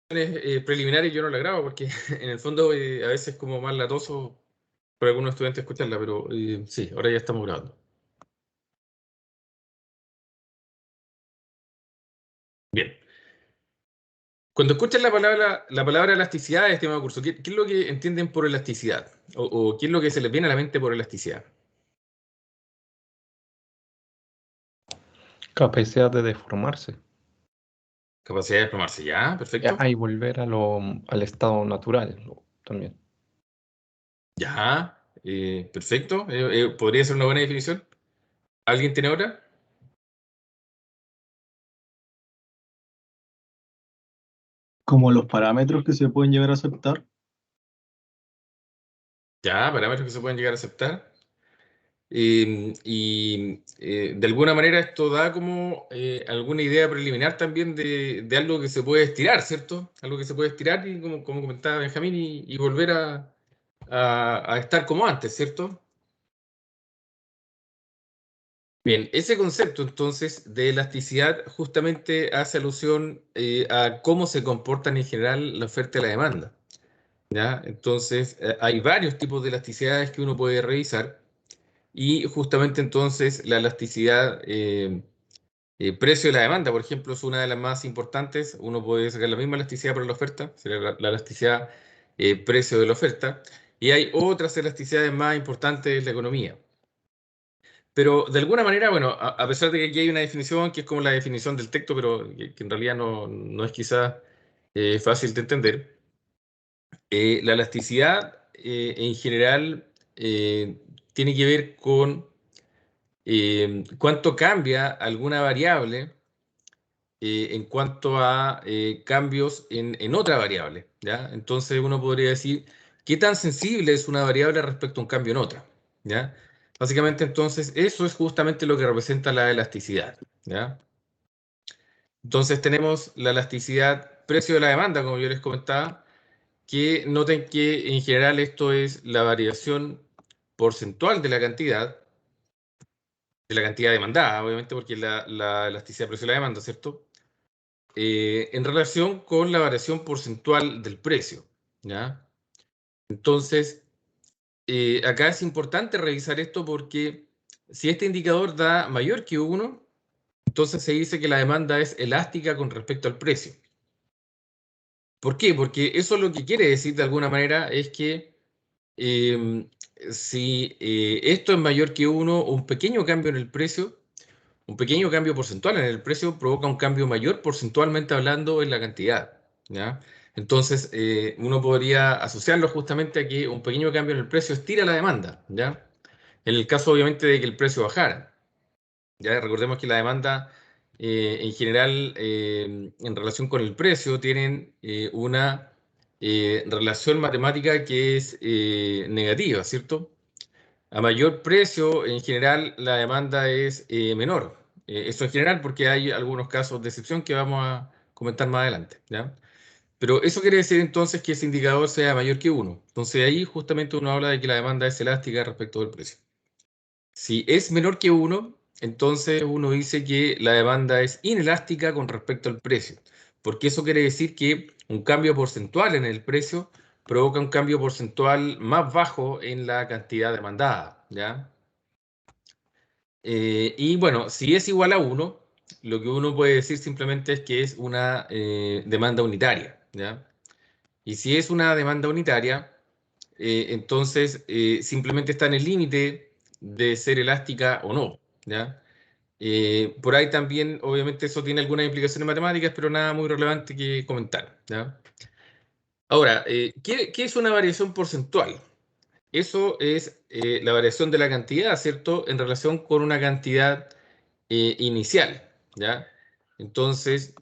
preliminares yo no la grabo porque en el fondo a veces es como más latoso para algunos estudiantes escucharla, pero sí, ahora ya estamos grabando. Bien. Cuando escuchan la palabra elasticidad, estimado curso, ¿qué es lo que entienden por elasticidad? O qué es lo que se les viene a la mente por elasticidad? Capacidad de deformarse. Capacidad de desplomarse, ya, perfecto. Y volver al estado natural también. Ya, perfecto. ¿Podría ser una buena definición? ¿Alguien tiene otra? Como los parámetros que se pueden llegar a aceptar. Ya, parámetros que se pueden llegar a aceptar. De alguna manera esto da como alguna idea preliminar también de algo que se puede estirar, ¿cierto? Algo que se puede estirar y como comentaba Benjamín y volver a estar como antes, ¿cierto? Bien, ese concepto entonces de elasticidad justamente hace alusión a cómo se comportan en general la oferta y la demanda, ¿ya? Entonces hay varios tipos de elasticidades que uno puede revisar y justamente entonces la elasticidad precio de la demanda, por ejemplo, es una de las más importantes. Uno puede sacar la misma elasticidad para la oferta, sería la elasticidad precio de la oferta. Y hay otras elasticidades más importantes en la economía. Pero de alguna manera, bueno, a pesar de que aquí hay una definición que es como la definición del texto, pero que en realidad no es quizás fácil de entender, la elasticidad en general tiene que ver con cuánto cambia alguna variable en cuanto a cambios en otra variable, ¿ya? Entonces uno podría decir, ¿qué tan sensible es una variable respecto a un cambio en otra? ¿Ya? Básicamente entonces eso es justamente lo que representa la elasticidad, ¿ya? Entonces tenemos la elasticidad precio de la demanda, como yo les comentaba, que noten que en general esto es la variación porcentual de la cantidad demandada, obviamente porque la elasticidad precio de la demanda, ¿cierto? En relación con la variación porcentual del precio, ¿ya? Entonces, acá es importante revisar esto porque si este indicador da mayor que 1, entonces se dice que la demanda es elástica con respecto al precio. ¿Por qué? Porque eso lo que quiere decir de alguna manera es que eh, si esto es mayor que 1, un pequeño cambio en el precio, un pequeño cambio porcentual en el precio provoca un cambio mayor porcentualmente hablando en la cantidad, ¿ya? Entonces, uno podría asociarlo justamente a que un pequeño cambio en el precio estira la demanda, ¿ya? En el caso, obviamente, de que el precio bajara, ¿ya? Recordemos que la demanda, en general, en relación con el precio, tienen una relación matemática que es negativa, ¿cierto? A mayor precio, en general, la demanda es menor. Eso en general porque hay algunos casos de excepción que vamos a comentar más adelante, ¿ya? Pero eso quiere decir entonces que ese indicador sea mayor que 1. Entonces ahí justamente uno habla de que la demanda es elástica respecto del precio. Si es menor que 1, entonces uno dice que la demanda es inelástica con respecto al precio, porque eso quiere decir que un cambio porcentual en el precio provoca un cambio porcentual más bajo en la cantidad demandada, ¿ya? Y bueno, si es igual a 1, lo que uno puede decir simplemente es que es una demanda unitaria, ¿ya? Y si es una demanda unitaria, entonces simplemente está en el límite de ser elástica o no, ¿ya? Por ahí también, obviamente, eso tiene algunas implicaciones matemáticas, pero nada muy relevante que comentar, ¿ya? Ahora, ¿qué es una variación porcentual? Eso es la variación de la cantidad, ¿cierto? En relación con una cantidad inicial, ¿ya? Entonces,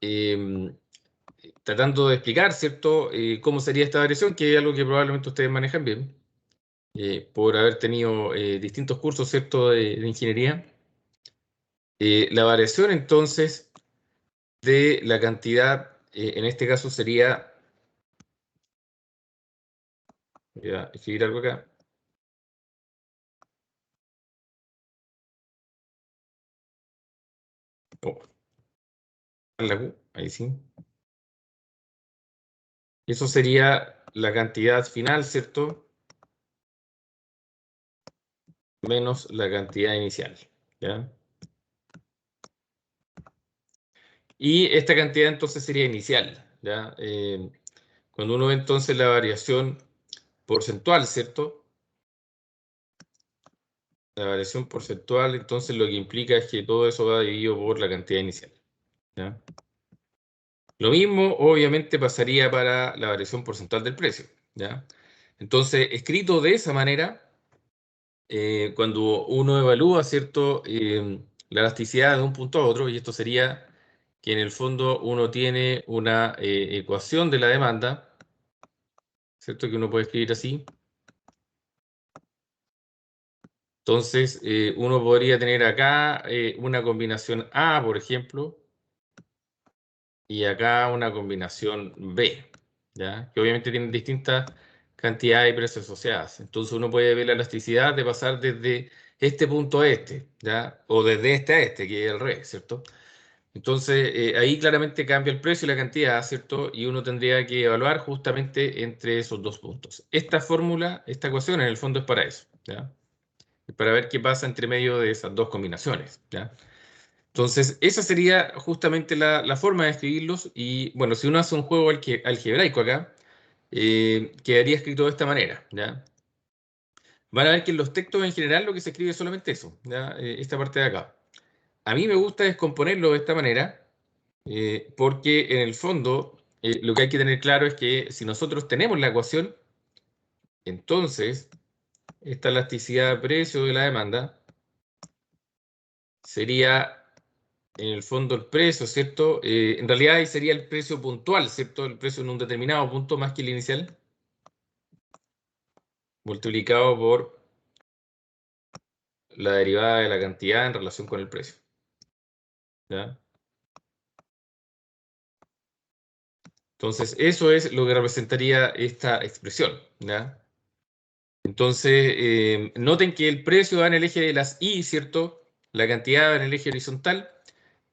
em, tratando de explicar, ¿cierto? Cómo sería esta variación, que es algo que probablemente ustedes manejan bien, por haber tenido distintos cursos, ¿cierto? De ingeniería. La variación, entonces, de la cantidad, en este caso sería, voy a escribir algo acá. Oh, la Q, ahí sí. Eso sería la cantidad final, ¿cierto? Menos la cantidad inicial, ¿ya? Y esta cantidad entonces sería inicial, ¿ya? Cuando uno ve entonces la variación porcentual, ¿cierto? La variación porcentual, entonces lo que implica es que todo eso va dividido por la cantidad inicial, ¿ya? Lo mismo, obviamente, pasaría para la variación porcentual del precio, ¿ya? Entonces, escrito de esa manera, cuando uno evalúa, ¿cierto? La elasticidad de un punto a otro, y esto sería que en el fondo uno tiene una ecuación de la demanda, ¿cierto? Que uno puede escribir así. Entonces, uno podría tener acá una combinación A, por ejemplo, y acá una combinación B, ¿ya? Que obviamente tienen distintas cantidades y precios asociadas. Entonces, uno puede ver la elasticidad de pasar desde este punto a este, ¿ya? O desde este a este, que es el revés, ¿cierto? Entonces, ahí claramente cambia el precio y la cantidad, ¿cierto? Y uno tendría que evaluar justamente entre esos dos puntos. Esta fórmula, esta ecuación, en el fondo es para eso, ¿ya? Para ver qué pasa entre medio de esas dos combinaciones, ¿ya? Entonces, esa sería justamente la forma de escribirlos. Y bueno, si uno hace un juego algebraico acá, quedaría escrito de esta manera, ¿ya? Van a ver que en los textos en general lo que se escribe es solamente eso, ¿ya? Esta parte de acá. A mí me gusta descomponerlo de esta manera, porque en el fondo lo que hay que tener claro es que si nosotros tenemos la ecuación, entonces esta elasticidad de precio de la demanda sería en el fondo el precio, ¿cierto? En realidad ahí sería el precio puntual, ¿cierto? El precio en un determinado punto más que el inicial, multiplicado por la derivada de la cantidad en relación con el precio, ¿ya? Entonces, eso es lo que representaría esta expresión, ¿ya? Entonces, noten que el precio va en el eje de las Y, ¿cierto? La cantidad va en el eje horizontal,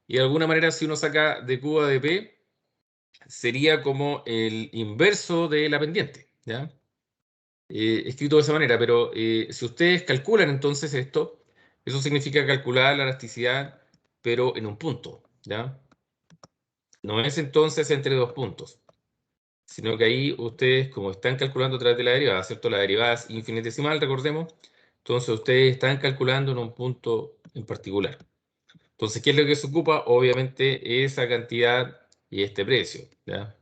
y de alguna manera si uno saca de Q a de P, sería como el inverso de la pendiente, ¿ya? Escrito de esa manera, pero si ustedes calculan entonces esto, eso significa calcular la elasticidad, pero en un punto, ¿ya? No es entonces entre dos puntos, sino que ahí ustedes, como están calculando a través de la derivada, ¿cierto? La derivada es infinitesimal, recordemos, entonces ustedes están calculando en un punto en particular. Entonces, ¿qué es lo que se ocupa? Obviamente esa cantidad y este precio, ¿ya?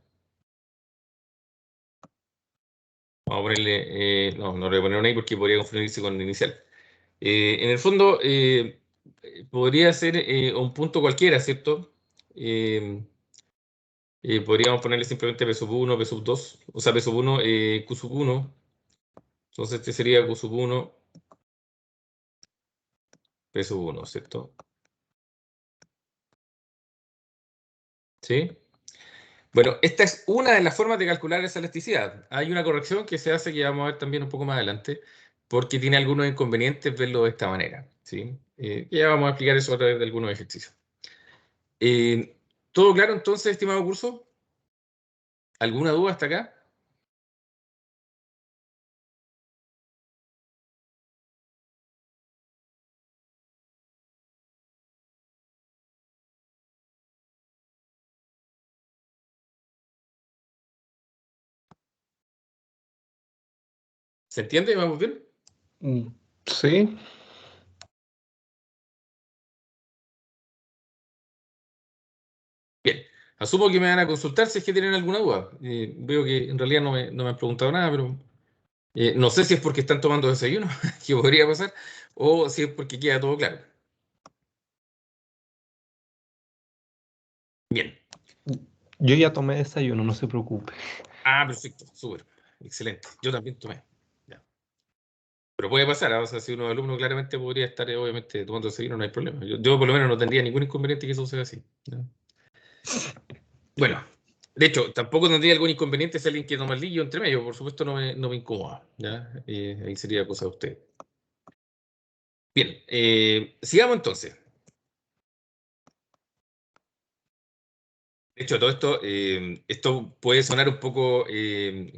Vamos a ponerle, no le voy a poner una I porque podría confundirse con el inicial. En el fondo, podría ser un punto cualquiera, ¿cierto? Eh, podríamos ponerle simplemente P sub 1, P sub 2, o sea, P sub 1, Q sub 1. Entonces este sería Q sub 1, P sub 1, ¿cierto? ¿Sí? Bueno, esta es una de las formas de calcular esa elasticidad. Hay una corrección que se hace que vamos a ver también un poco más adelante, porque tiene algunos inconvenientes verlo de esta manera, ¿sí? Ya vamos a explicar eso a través de algunos ejercicios. ¿Todo claro entonces, estimado curso? ¿Alguna duda hasta acá? ¿Se entiende? ¿Vamos bien? Sí, Bien. Asumo que me van a consultar si es que tienen alguna duda. Veo que en realidad no me han preguntado nada, pero no sé si es porque están tomando desayuno, que podría pasar, o si es porque queda todo claro. Bien. yo ya tomé desayuno, no se preocupe. Ah, perfecto, súper. Excelente. Yo también tomé. Ya. Pero puede pasar, ¿ah? O sea, si uno es alumno claramente podría estar obviamente tomando desayuno, no hay problema. Yo por lo menos no tendría ningún inconveniente que eso sea así, ¿ya? Bueno, de hecho, tampoco tendría algún inconveniente si alguien que toma el lillo entre medio, por supuesto no me incomoda, ¿ya? Ahí sería cosa de usted. Bien, sigamos entonces. hecho, todo esto, esto puede sonar un poco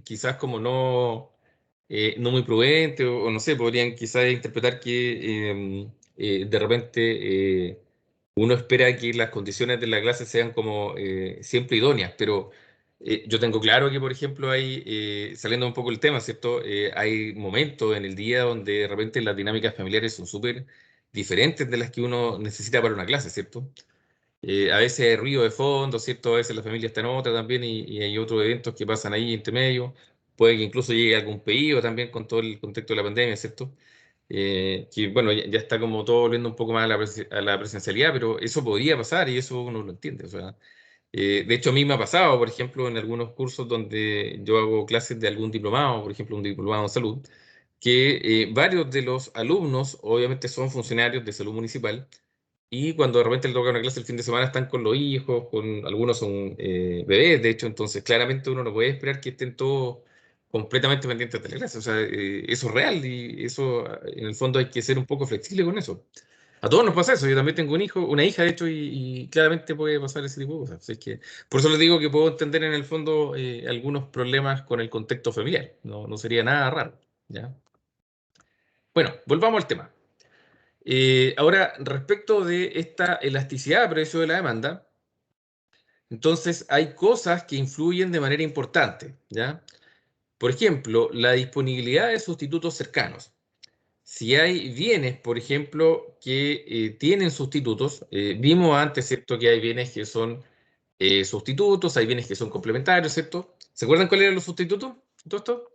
quizás como no muy prudente o no sé, podrían quizás interpretar que de repente uno espera que las condiciones de la clase sean como siempre idóneas, pero yo tengo claro que, por ejemplo, hay, saliendo un poco el tema, ¿cierto? Hay momentos en el día donde de repente las dinámicas familiares son súper diferentes de las que uno necesita para una clase, ¿cierto? A veces hay ruido de fondo, ¿cierto? A veces la familia está en otra también y hay otros eventos que pasan ahí entre medio. Puede que incluso llegue algún pedido también con todo el contexto de la pandemia, ¿cierto? Que bueno, ya está como todo volviendo un poco más a a la presencialidad, pero eso podría pasar y eso uno lo entiende. O sea, de hecho, a mí me ha pasado, por ejemplo, en algunos cursos donde yo hago clases de algún diplomado, por ejemplo, un diplomado en salud, que varios de los alumnos obviamente son funcionarios de salud municipal y cuando de repente le toca una clase el fin de semana están con los hijos, con algunos son bebés, de hecho, entonces claramente uno no puede esperar que estén todos completamente pendientes de la clase. O sea, eso es real y eso en el fondo hay que ser un poco flexible con eso. A todos nos pasa eso. Yo también tengo un hijo, una hija, de hecho, y claramente puede pasar ese tipo de cosas. Así que, por eso les digo que puedo entender en el fondo algunos problemas con el contexto familiar. No, no sería nada raro, ¿ya? Bueno, volvamos al tema. Ahora, respecto de esta elasticidad de precio de la demanda, entonces hay cosas que influyen de manera importante, ¿ya? Por ejemplo, la disponibilidad de sustitutos cercanos. Si hay bienes, por ejemplo, que tienen sustitutos, vimos antes, ¿cierto? Que hay bienes que son sustitutos, hay bienes que son complementarios, ¿cierto? ¿Se acuerdan cuáles eran los sustitutos? ¿Todo esto?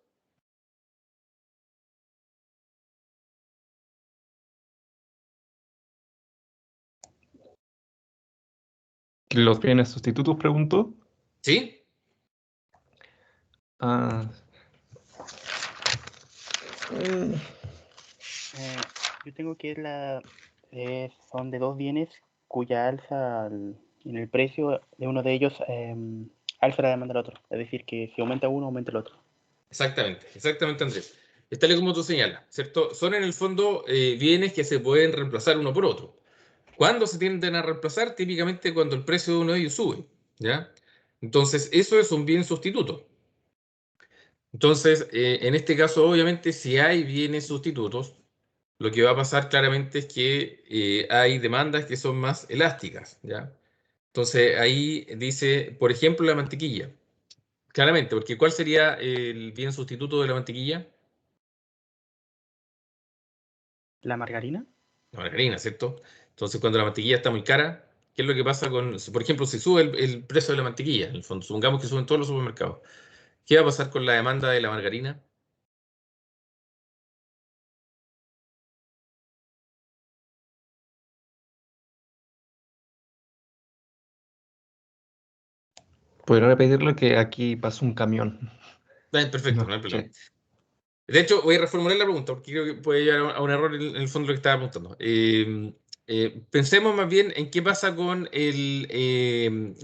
¿Los bienes sustitutos, preguntó? ¿Sí? Ah, mm, Yo tengo que son de dos bienes cuya en el precio de uno de ellos alza la demanda del otro. Es decir, que si aumenta uno, aumenta el otro. Exactamente, exactamente, Andrés. Es tal y como tú señalas, ¿cierto? Son en el fondo bienes que se pueden reemplazar uno por otro. ¿Cuándo se tienden a reemplazar? Típicamente cuando el precio de uno de ellos sube, ¿ya? Entonces, eso es un bien sustituto. Entonces, en este caso, obviamente, si hay bienes sustitutos, lo que va a pasar claramente es que hay demandas que son más elásticas, ¿ya? Entonces, ahí dice, por ejemplo, la mantequilla. Claramente, porque ¿cuál sería el bien sustituto de la mantequilla? ¿La margarina? La margarina, ¿cierto? Entonces, cuando la mantequilla está muy cara, ¿qué es lo que pasa por ejemplo, si sube el precio de la mantequilla, en el fondo, supongamos que suben todos los supermercados, ¿qué va a pasar con la demanda de la margarina? ¿podría repetirlo? Que aquí pasó un camión. Perfecto, No no hay problema. escuché. De hecho, voy a reformular la pregunta porque creo que puede llevar a un error en el fondo de lo que estaba preguntando. Pensemos más bien en qué pasa con en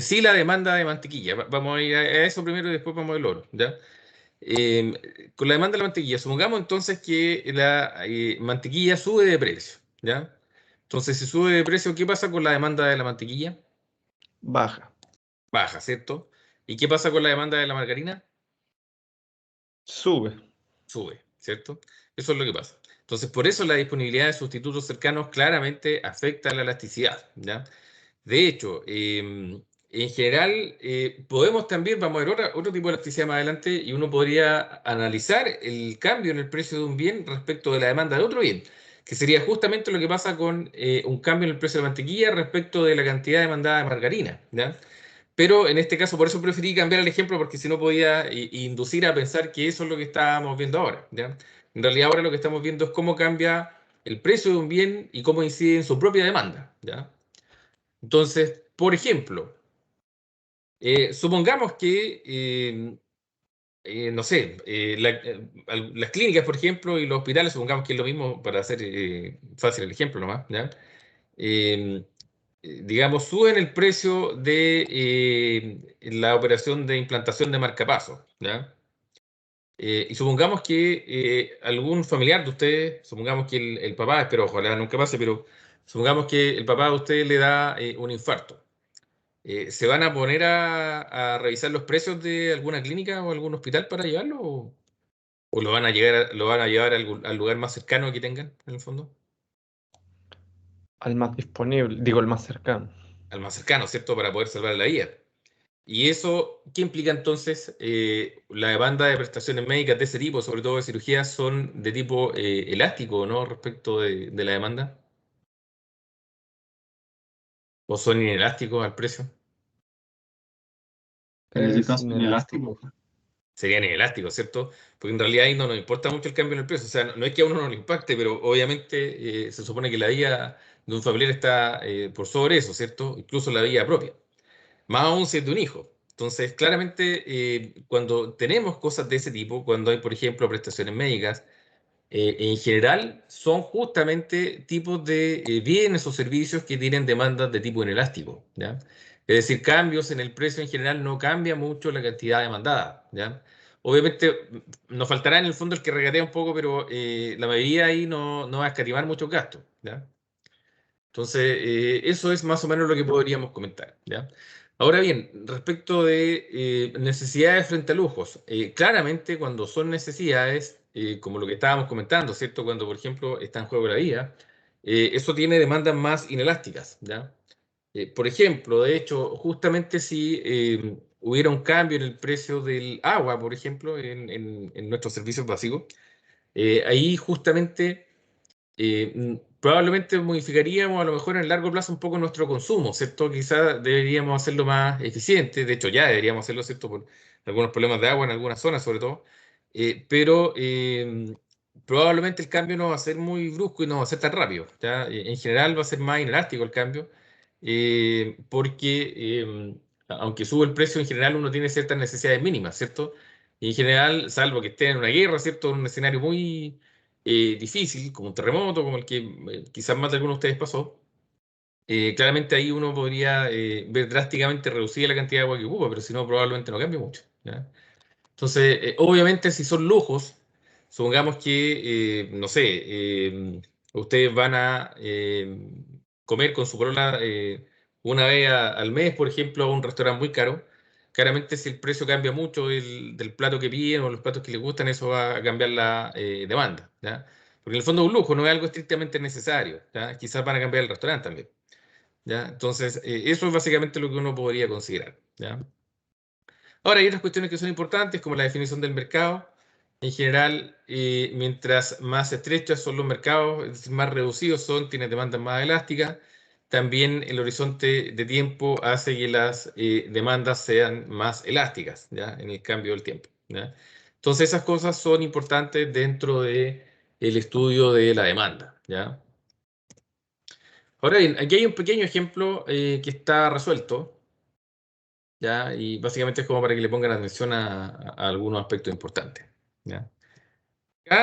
sí la demanda de mantequilla. Vamos a ir a eso primero y después vamos al oro, ¿ya? Con la demanda de la mantequilla, supongamos entonces que la mantequilla sube de precio, ¿ya? Entonces, si sube de precio, ¿qué pasa con la demanda de la mantequilla? Baja, Baja, ¿cierto? ¿Y qué pasa con la demanda de la margarina? sube. Sube, ¿cierto? Eso es lo que pasa. Entonces, por eso la disponibilidad de sustitutos cercanos claramente afecta a la elasticidad, ¿ya? De hecho, en general, podemos también, vamos a ver otro tipo de elasticidad más adelante, y uno podría analizar el cambio en el precio de un bien respecto de la demanda de otro bien, que sería justamente lo que pasa con un cambio en el precio de la mantequilla respecto de la cantidad demandada de margarina, ¿ya? Pero en este caso, por eso preferí cambiar el ejemplo, porque si no podía inducir a pensar que eso es lo que estábamos viendo ahora, ¿ya? En realidad ahora lo que estamos viendo es cómo cambia el precio de un bien y cómo incide en su propia demanda, ¿ya? Entonces, por ejemplo, supongamos que, no sé, las clínicas, por ejemplo, y los hospitales, supongamos que es lo mismo para hacer fácil el ejemplo nomás, ¿ya? Eh, digamos, suben el precio de la operación de implantación de marcapasos, ¿ya? Y supongamos que algún familiar de ustedes, supongamos que el papá, espero ojalá nunca pase, pero supongamos que el papá de ustedes le da un infarto. ¿se van a poner a revisar los precios de alguna clínica o algún hospital para llevarlo? ¿O lo van a llevar al lugar más cercano que tengan, en el fondo? Al más disponible, digo, el más cercano. Al más cercano, ¿cierto? Para poder salvar la vida. ¿Y eso qué implica entonces? La demanda de prestaciones médicas de ese tipo, sobre todo de cirugías, son de tipo elástico, ¿no? Respecto de la demanda. ¿O son inelásticos al precio? En ese Es caso, inelástico. inelástico. Serían elásticos, ¿cierto? Porque en realidad ahí no nos importa mucho el cambio en el precio. O sea, no es que a uno no le impacte, pero obviamente se supone que la vida de un familiar está por sobre eso, ¿cierto? Incluso la vida propia. Más aún si es de un hijo. Entonces, claramente, cuando tenemos cosas de ese tipo, cuando hay, por ejemplo, prestaciones médicas, en general son justamente tipos de bienes o servicios que tienen demandas de tipo inelástico, ¿ya? Es decir, cambios en el precio en general no cambia mucho la cantidad demandada, ¿ya? Obviamente nos faltará en el fondo el que regatea un poco, pero la mayoría ahí no va a escatimar muchos gastos, ¿ya? Entonces, eso es más o menos lo que podríamos comentar, ¿ya? Ahora bien, respecto de necesidades frente a lujos, claramente cuando son necesidades, como lo que estábamos comentando, ¿cierto? Cuando, por ejemplo, está en juego la vida, eso tiene demandas más inelásticas, ¿ya? Por ejemplo, de hecho, justamente si hubiera un cambio en el precio del agua, por ejemplo, en nuestros servicios básicos, ahí justamente probablemente modificaríamos a lo mejor en el largo plazo un poco nuestro consumo, ¿cierto? Quizás deberíamos hacerlo más eficiente, de hecho ya deberíamos hacerlo, ¿cierto? Por algunos problemas de agua en algunas zonas sobre todo. Pero probablemente el cambio no va a ser muy brusco y no va a ser tan rápido, ¿ya? En general va a ser más inelástico el cambio, porque aunque sube el precio, en general uno tiene ciertas necesidades mínimas, ¿cierto? Y en general, salvo que esté en una guerra, ¿cierto? En un escenario muy difícil, como un terremoto, como el que quizás más de algunos de ustedes pasó, claramente ahí uno podría ver drásticamente reducida la cantidad de agua que ocupa, pero si no, probablemente no cambie mucho, ¿ya? Entonces, obviamente, si son lujos, supongamos que, no sé, ustedes van a comer con su polola una vez al mes, por ejemplo, a un restaurante muy caro. Claramente, si el precio cambia mucho del plato que piden o los platos que les gustan, eso va a cambiar la demanda, ¿ya? Porque en el fondo es un lujo, no es algo estrictamente necesario, ¿ya? Quizás van a cambiar el restaurante también, ¿ya? Entonces, eso es básicamente lo que uno podría considerar, ¿ya? Ahora, hay otras cuestiones que son importantes, como la definición del mercado. En general, mientras más estrechos son los mercados, es decir, más reducidos son, tienen demandas más elásticas. También el horizonte de tiempo hace que las demandas sean más elásticas, ¿ya? En el cambio del tiempo, ¿ya? Entonces, esas cosas son importantes dentro del estudio de la demanda, ¿ya? Ahora bien, aquí hay un pequeño ejemplo que está resuelto, ¿ya? Y básicamente es como para que le pongan atención a algunos aspectos importantes, ¿ya?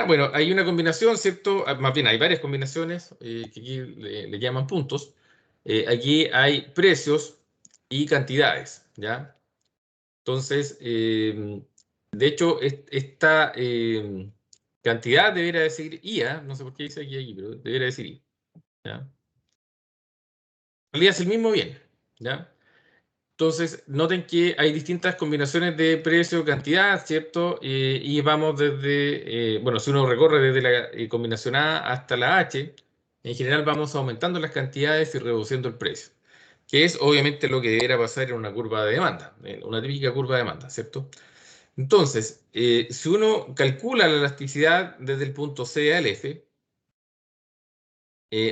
Bueno, hay una combinación, ¿cierto? Más bien, hay varias combinaciones que aquí le llaman puntos. Aquí hay precios y cantidades, ¿ya? Entonces, de hecho, esta cantidad debería decir IA, no sé por qué dice aquí, pero debería decir I, ¿ya? En realidad es el mismo bien, ¿ya? Entonces, noten que hay distintas combinaciones de precio, cantidad, ¿cierto? Y vamos desde, bueno, si uno recorre desde la combinación A hasta la H, en general vamos aumentando las cantidades y reduciendo el precio, que es obviamente lo que debería pasar en una curva de demanda, en una típica curva de demanda, ¿cierto? Entonces, si uno calcula la elasticidad desde el punto C al F,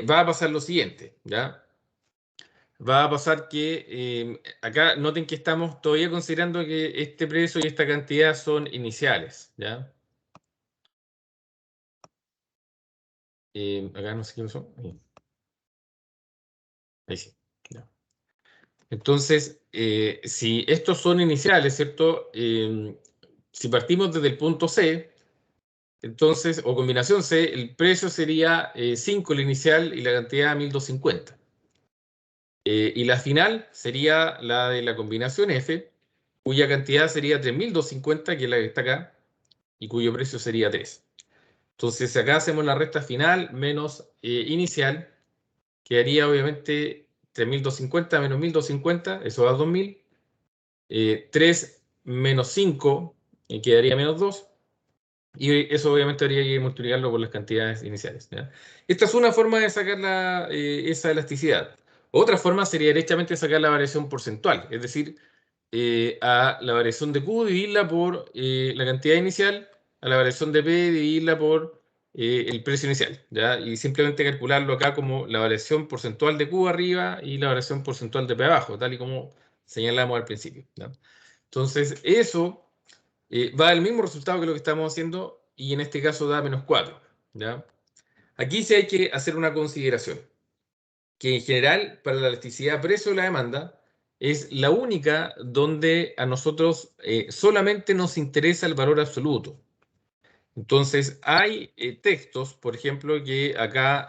va a pasar lo siguiente, ¿ya? Va a pasar que acá noten que estamos todavía considerando que este precio y esta cantidad son iniciales, ¿ya? Acá no sé qué pasó. Ahí sí. Ya. Entonces, si estos son iniciales, ¿cierto? Si partimos desde el punto C, entonces, o combinación C, el precio sería 5 el inicial y la cantidad 1250. Y la final sería la de la combinación F, cuya cantidad sería 3250, que es la que está acá, y cuyo precio sería 3. Entonces acá hacemos la resta final menos inicial, quedaría obviamente 3.250 menos 1.250, eso da 2.000. 3 menos 5, quedaría menos 2. Y eso obviamente habría que multiplicarlo por las cantidades iniciales, ¿ya? Esta es una forma de sacar esa elasticidad. Otra forma sería directamente sacar la variación porcentual, es decir, a la variación de Q dividirla por la cantidad inicial, a la variación de P dividirla por el precio inicial, ¿ya? Y simplemente calcularlo acá como la variación porcentual de Q arriba y la variación porcentual de P abajo, tal y como señalamos al principio, ¿ya? Entonces, eso va al mismo resultado que lo que estamos haciendo y en este caso da menos 4, ¿ya? Aquí sí hay que hacer una consideración, que en general para la elasticidad precio de la demanda es la única donde a nosotros solamente nos interesa el valor absoluto. Entonces hay textos, por ejemplo, que acá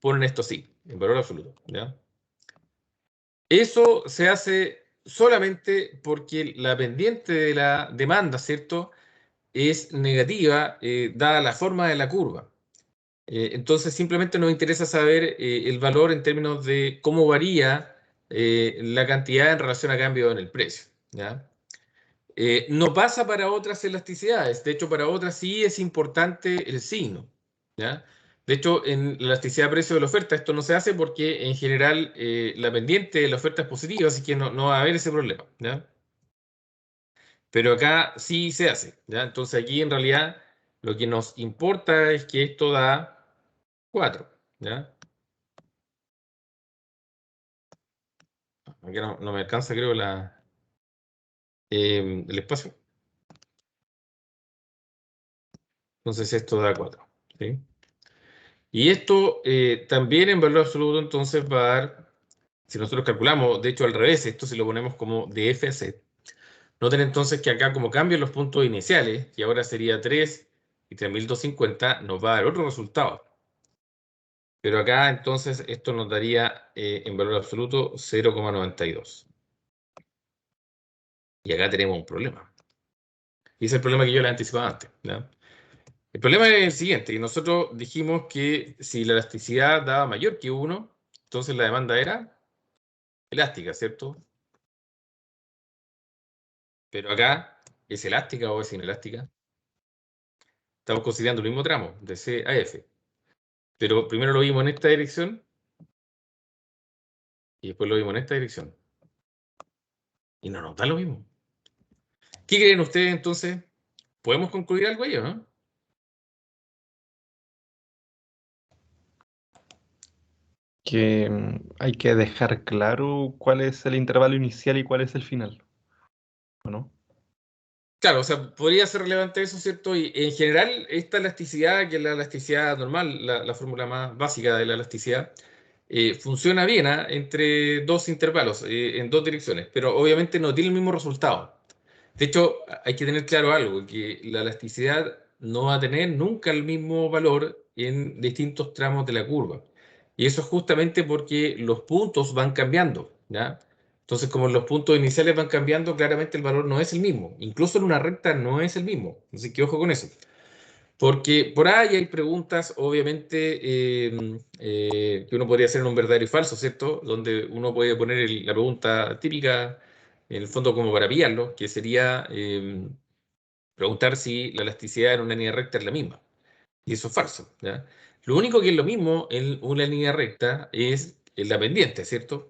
ponen esto así, en valor absoluto, ¿ya? Eso se hace solamente porque la pendiente de la demanda, ¿cierto?, es negativa, dada la forma de la curva. Entonces, simplemente nos interesa saber el valor en términos de cómo varía la cantidad en relación a cambio en el precio, ¿ya? No pasa para otras elasticidades. De hecho, para otras sí es importante el signo, ¿ya? De hecho, en la elasticidad de precio de la oferta esto no se hace porque en general la pendiente de la oferta es positiva, así que no va a haber ese problema, ¿ya? Pero acá sí se hace, ¿ya? Entonces aquí en realidad lo que nos importa es que esto da 4, ¿ya? Aquí no me alcanza, creo, el espacio. Entonces esto da 4, ¿sí? Y esto también en valor absoluto entonces va a dar, si nosotros calculamos, de hecho al revés, esto si lo ponemos como de F a C, noten entonces que acá como cambian los puntos iniciales, y ahora sería 3 y 3.250, nos va a dar otro resultado. Pero acá entonces esto nos daría en valor absoluto 0,92. Y acá tenemos un problema. Y ese es el problema que yo les anticipaba antes, ¿ya? El problema es el siguiente, y nosotros dijimos que si la elasticidad daba mayor que 1, entonces la demanda era elástica, ¿cierto? Pero acá, ¿es elástica o es inelástica? Estamos considerando el mismo tramo, de C a F. Pero primero lo vimos en esta dirección, y después lo vimos en esta dirección. Y no nos da lo mismo. ¿Qué creen ustedes entonces? ¿Podemos concluir algo ahí o no? Que hay que dejar claro cuál es el intervalo inicial y cuál es el final, ¿o no? Claro, o sea, podría ser relevante eso, ¿cierto? Y en general, esta elasticidad, que es la elasticidad normal, la fórmula más básica de la elasticidad, funciona bien entre dos intervalos, en dos direcciones, pero obviamente no tiene el mismo resultado. De hecho, hay que tener claro algo, que la elasticidad no va a tener nunca el mismo valor en distintos tramos de la curva. Y eso es justamente porque los puntos van cambiando, ¿ya? Entonces, como los puntos iniciales van cambiando, claramente el valor no es el mismo. Incluso en una recta no es el mismo. Así que ojo con eso. Porque por ahí hay preguntas, obviamente, que uno podría hacer en un verdadero y falso, ¿cierto? Donde uno puede poner la pregunta típica, en el fondo como para pillarlo, que sería preguntar si la elasticidad en una línea recta es la misma. Y eso es falso, ¿ya? Lo único que es lo mismo en una línea recta es la pendiente, ¿cierto?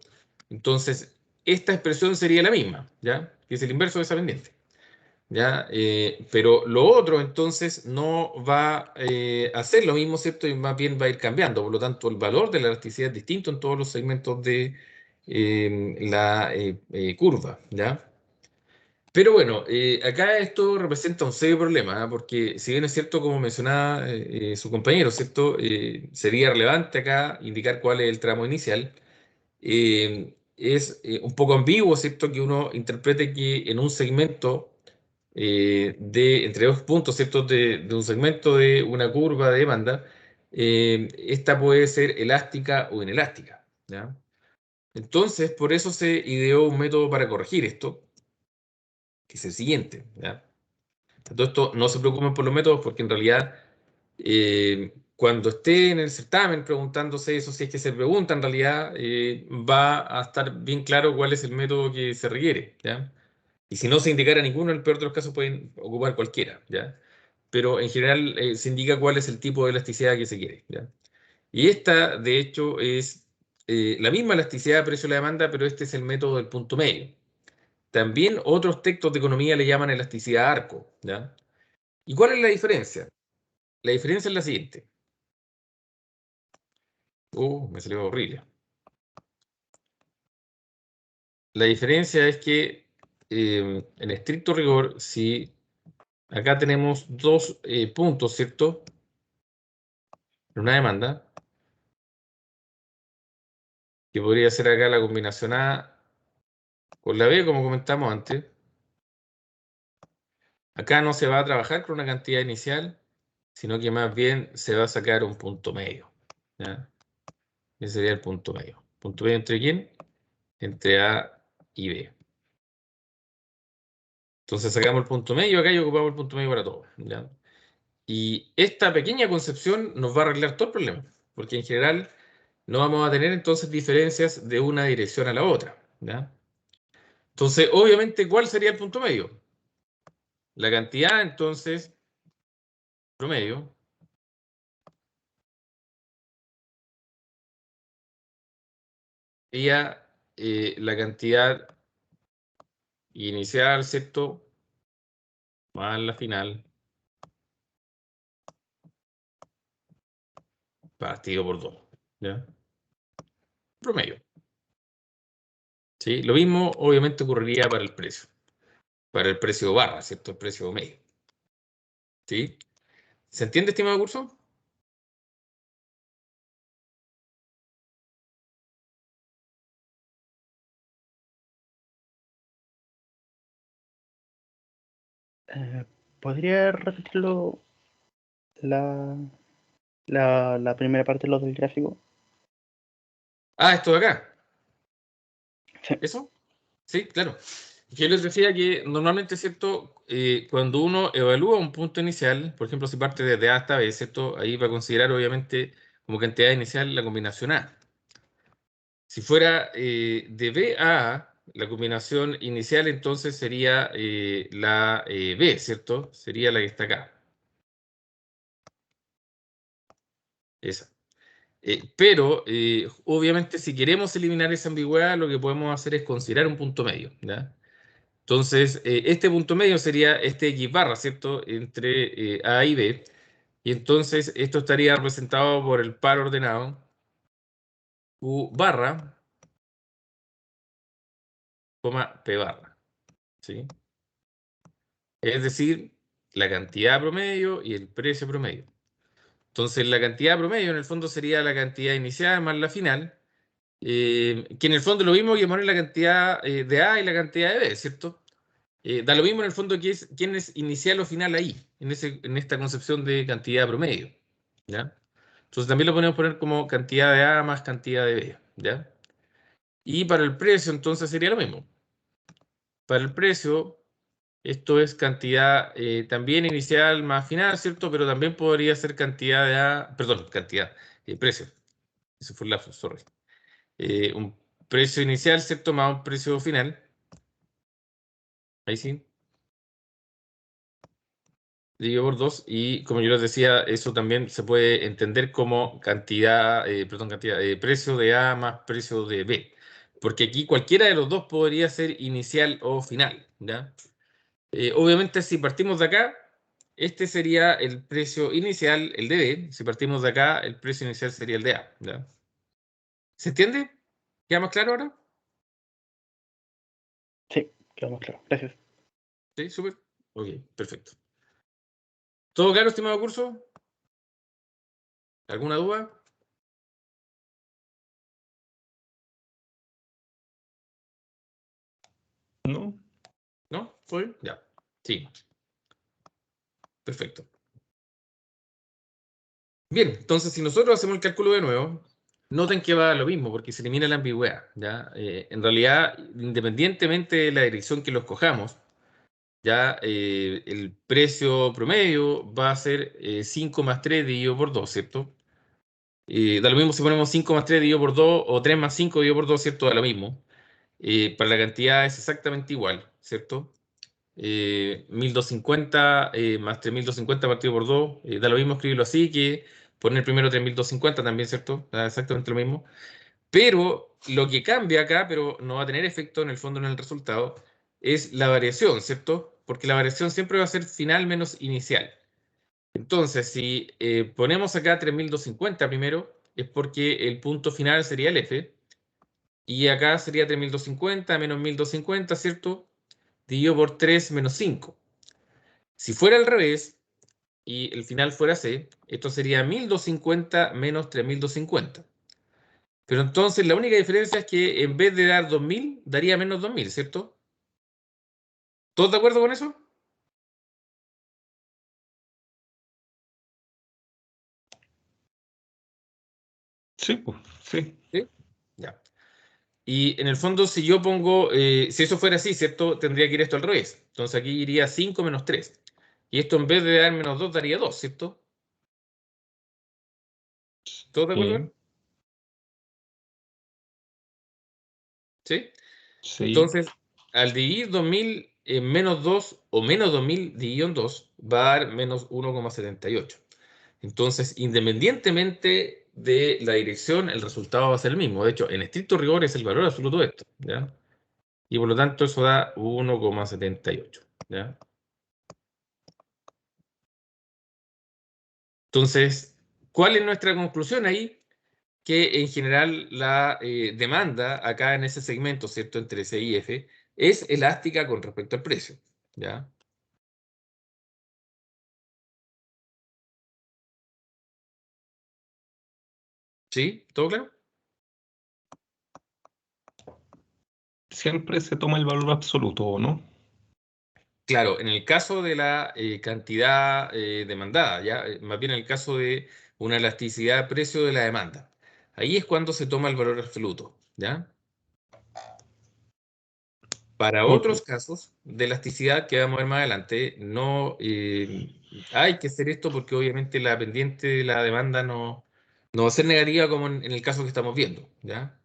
Entonces, esta expresión sería la misma, ¿ya? Que es el inverso de esa pendiente, ¿ya? Pero lo otro, entonces, no va a ser lo mismo, ¿cierto? Y más bien va a ir cambiando. Por lo tanto, el valor de la elasticidad es distinto en todos los segmentos de la curva, ¿ya? Pero bueno, acá esto representa un serio problema, ¿ah? Porque si bien es cierto, como mencionaba su compañero, ¿cierto? Sería relevante acá indicar cuál es el tramo inicial. Es un poco ambiguo, ¿cierto? Que uno interprete que en un segmento entre dos puntos, ¿cierto? De un segmento de una curva de demanda, esta puede ser elástica o inelástica, ¿ya? Entonces, por eso se ideó un método para corregir esto, que es el siguiente, ¿ya? Todo esto no se preocupen por los métodos porque en realidad cuando esté en el certamen preguntándose eso, si es que se pregunta en realidad, va a estar bien claro cuál es el método que se requiere, ¿ya? Y si no se indicara ninguno, en el peor de los casos pueden ocupar cualquiera, ¿ya? Pero en general se indica cuál es el tipo de elasticidad que se quiere, ¿ya? Y esta, de hecho, es la misma elasticidad de precio de la demanda, pero este es el método del punto medio. También otros textos de economía le llaman elasticidad arco, ¿ya? ¿Y cuál es la diferencia? La diferencia es la siguiente. Me salió horrible. La diferencia es que, en estricto rigor, si acá tenemos dos puntos, ¿cierto? En una demanda, que podría ser acá la combinación A con la B, como comentamos antes. Acá no se va a trabajar con una cantidad inicial, sino que más bien se va a sacar un punto medio, ¿ya? Ese sería el punto medio. ¿Punto medio entre quién? Entre A y B. Entonces sacamos el punto medio acá y ocupamos el punto medio para todo, ¿ya? Y esta pequeña concepción nos va a arreglar todo el problema, porque en general no vamos a tener entonces diferencias de una dirección a la otra, ¿ya? Entonces, obviamente, ¿cuál sería el punto medio? La cantidad, entonces, promedio, sería la cantidad inicial, ¿cierto? Más la final, partido por 2, ¿ya? Promedio. ¿Sí? Lo mismo, obviamente, ocurriría para el precio barra, ¿cierto? El precio medio. ¿Sí? ¿Se entiende, estimado curso? ¿Podría repetirlo la primera parte de lo del gráfico? Esto de acá. Sí. ¿Eso? Sí, claro. Yo les decía que normalmente, ¿cierto? Cuando uno evalúa un punto inicial, por ejemplo, si parte desde A hasta B, ¿cierto? Ahí va a considerar, obviamente, como cantidad inicial la combinación A. Si fuera de B a A, la combinación inicial entonces sería la B, ¿cierto? Sería la que está acá. Esa. Pero, obviamente, si queremos eliminar esa ambigüedad, lo que podemos hacer es considerar un punto medio, ¿ya? Entonces, este punto medio sería este X barra, ¿cierto? Entre A y B. Y entonces, esto estaría representado por el par ordenado Q barra, coma P barra, ¿sí? Es decir, la cantidad promedio y el precio promedio. Entonces, la cantidad promedio en el fondo sería la cantidad inicial más la final, que en el fondo es lo mismo que poner la cantidad de A y la cantidad de B, ¿cierto? Da lo mismo en el fondo quién es inicial o final ahí, en esta concepción de cantidad promedio, ¿ya? Entonces también lo podemos poner como cantidad de A más cantidad de B, ¿ya? Y para el precio entonces sería lo mismo. Para el precio, esto es cantidad también inicial más final, ¿cierto? Pero también podría ser cantidad de A, perdón, cantidad, precio. Eso fue el lapsus, sorry. Un precio inicial, ¿cierto? Más un precio final. Ahí sí. Dividido por 2, y como yo les decía, eso también se puede entender como cantidad, precio de A más precio de B. Porque aquí cualquiera de los dos podría ser inicial o final, ¿ya? Obviamente, si partimos de acá, este sería el precio inicial, el de B. Si partimos de acá, el precio inicial sería el de A, ¿ya? ¿Se entiende? ¿Queda más claro ahora? Sí, quedó más claro. Gracias. Sí, súper. Ok, perfecto. ¿Todo claro, estimado curso? ¿Alguna duda? ¿No? ¿No? ¿Fue? Ya. Sí. Perfecto. Bien, entonces si nosotros hacemos el cálculo de nuevo, noten que va a lo mismo, porque se elimina la ambigüedad, ¿ya? En realidad, independientemente de la dirección que lo escojamos, ya el precio promedio va a ser 5 más 3 dividido por 2, ¿cierto? Da lo mismo si ponemos 5 más 3 dividido por 2 o 3 más 5 dividido por 2, ¿cierto? Da lo mismo. Para la cantidad es exactamente igual, ¿cierto? 1250 más 3250 partido por 2, da lo mismo escribirlo así que poner primero 3250 también, ¿cierto? Da exactamente lo mismo. Pero lo que cambia acá, pero no va a tener efecto en el fondo en el resultado, es la variación, ¿cierto? Porque la variación siempre va a ser final menos inicial. Entonces, si ponemos acá 3250 primero, es porque el punto final sería el F, y acá sería 3250 menos 1250, ¿cierto? Dividido por 3 menos 5. Si fuera al revés, y el final fuera C, esto sería 1250 menos 3250. Pero entonces la única diferencia es que en vez de dar 2000, daría menos 2000, ¿cierto? ¿Todos de acuerdo con eso? Sí, pues, sí. ¿Sí? Ya. Y en el fondo, si yo pongo, si eso fuera así, ¿cierto? Tendría que ir esto al revés. Entonces aquí iría 5 menos 3. Y esto en vez de dar menos 2, daría 2, ¿cierto? ¿Todos de acuerdo? ¿Sí? Sí. Entonces, al dividir 2000 en menos 2 o menos 2000 dividido en 2, va a dar menos 1,78. Entonces, independientemente de la dirección, el resultado va a ser el mismo. De hecho, en estricto rigor es el valor absoluto de esto, ¿ya? Y por lo tanto, eso da 1,78, ¿ya? Entonces, ¿cuál es nuestra conclusión ahí? Que en general la demanda acá en ese segmento, ¿cierto? Entre C y F, es elástica con respecto al precio, ¿ya? ¿Sí? ¿Todo claro? Siempre se toma el valor absoluto, ¿o no? Claro, en el caso de la cantidad demandada, ¿ya? Más bien en el caso de una elasticidad de precio de la demanda. Ahí es cuando se toma el valor absoluto, ¿ya? Para Ok. otros casos de elasticidad que vamos a ver más adelante, no hay que hacer esto porque obviamente la pendiente de la demanda no va a ser negativa como en el caso que estamos viendo, ¿ya?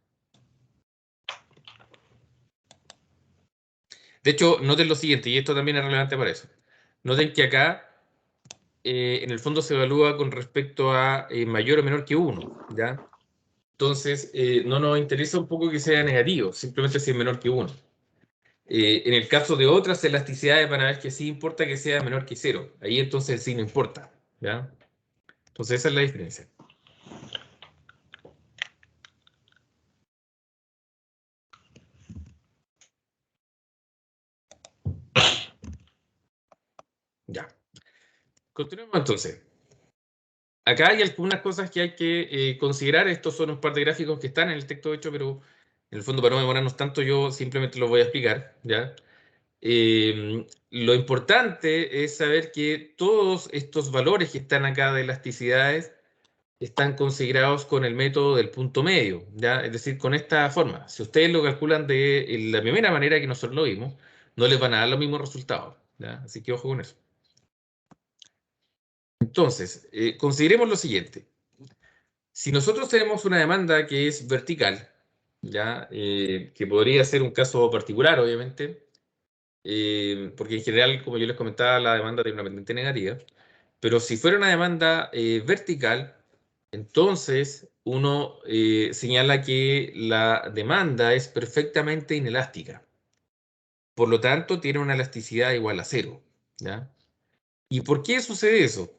De hecho, noten lo siguiente, y esto también es relevante para eso. Noten que acá en el fondo se evalúa con respecto a mayor o menor que 1, ¿ya? Entonces, no nos interesa un poco que sea negativo, simplemente si es menor que 1. En el caso de otras elasticidades van a ver que sí importa que sea menor que 0. Ahí entonces sí no importa, ¿ya? Entonces esa es la diferencia. Ya. Continuemos entonces. Acá hay algunas cosas que hay que considerar. Estos son un par de gráficos que están en el texto hecho, pero en el fondo para no demorarnos tanto yo simplemente los voy a explicar, ¿ya? Lo importante es saber que todos estos valores que están acá de elasticidades están considerados con el método del punto medio, ¿ya? Es decir, con esta forma. Si ustedes lo calculan de la primera manera que nosotros lo vimos, no les van a dar los mismos resultados, ¿ya? Así que ojo con eso. Entonces, consideremos lo siguiente. Si nosotros tenemos una demanda que es vertical, ¿ya? Que podría ser un caso particular, obviamente, porque en general, como yo les comentaba, la demanda tiene una pendiente negativa, pero si fuera una demanda vertical, entonces uno señala que la demanda es perfectamente inelástica. Por lo tanto, tiene una elasticidad igual a 0, ¿ya? ¿Y por qué sucede eso?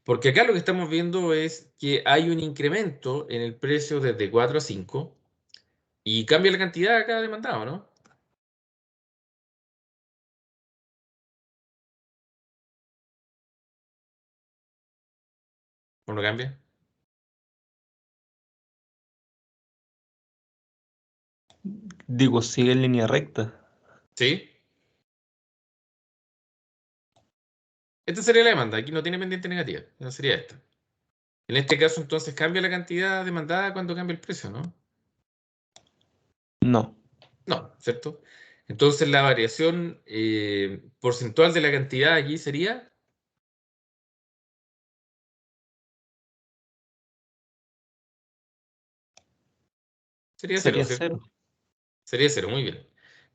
Porque acá lo que estamos viendo es que hay un incremento en el precio desde 4 a 5 y cambia la cantidad acá demandado, ¿no? ¿O no cambia? Digo, sigue en línea recta. ¿Sí? Esta sería la demanda. Aquí no tiene pendiente negativa. Esa sería esta. En este caso, entonces, cambia la cantidad demandada cuando cambia el precio, ¿no? No. No, ¿cierto? Entonces la variación porcentual de la cantidad aquí sería... Sería cero, Sería ¿cierto? 0. Sería cero, muy bien.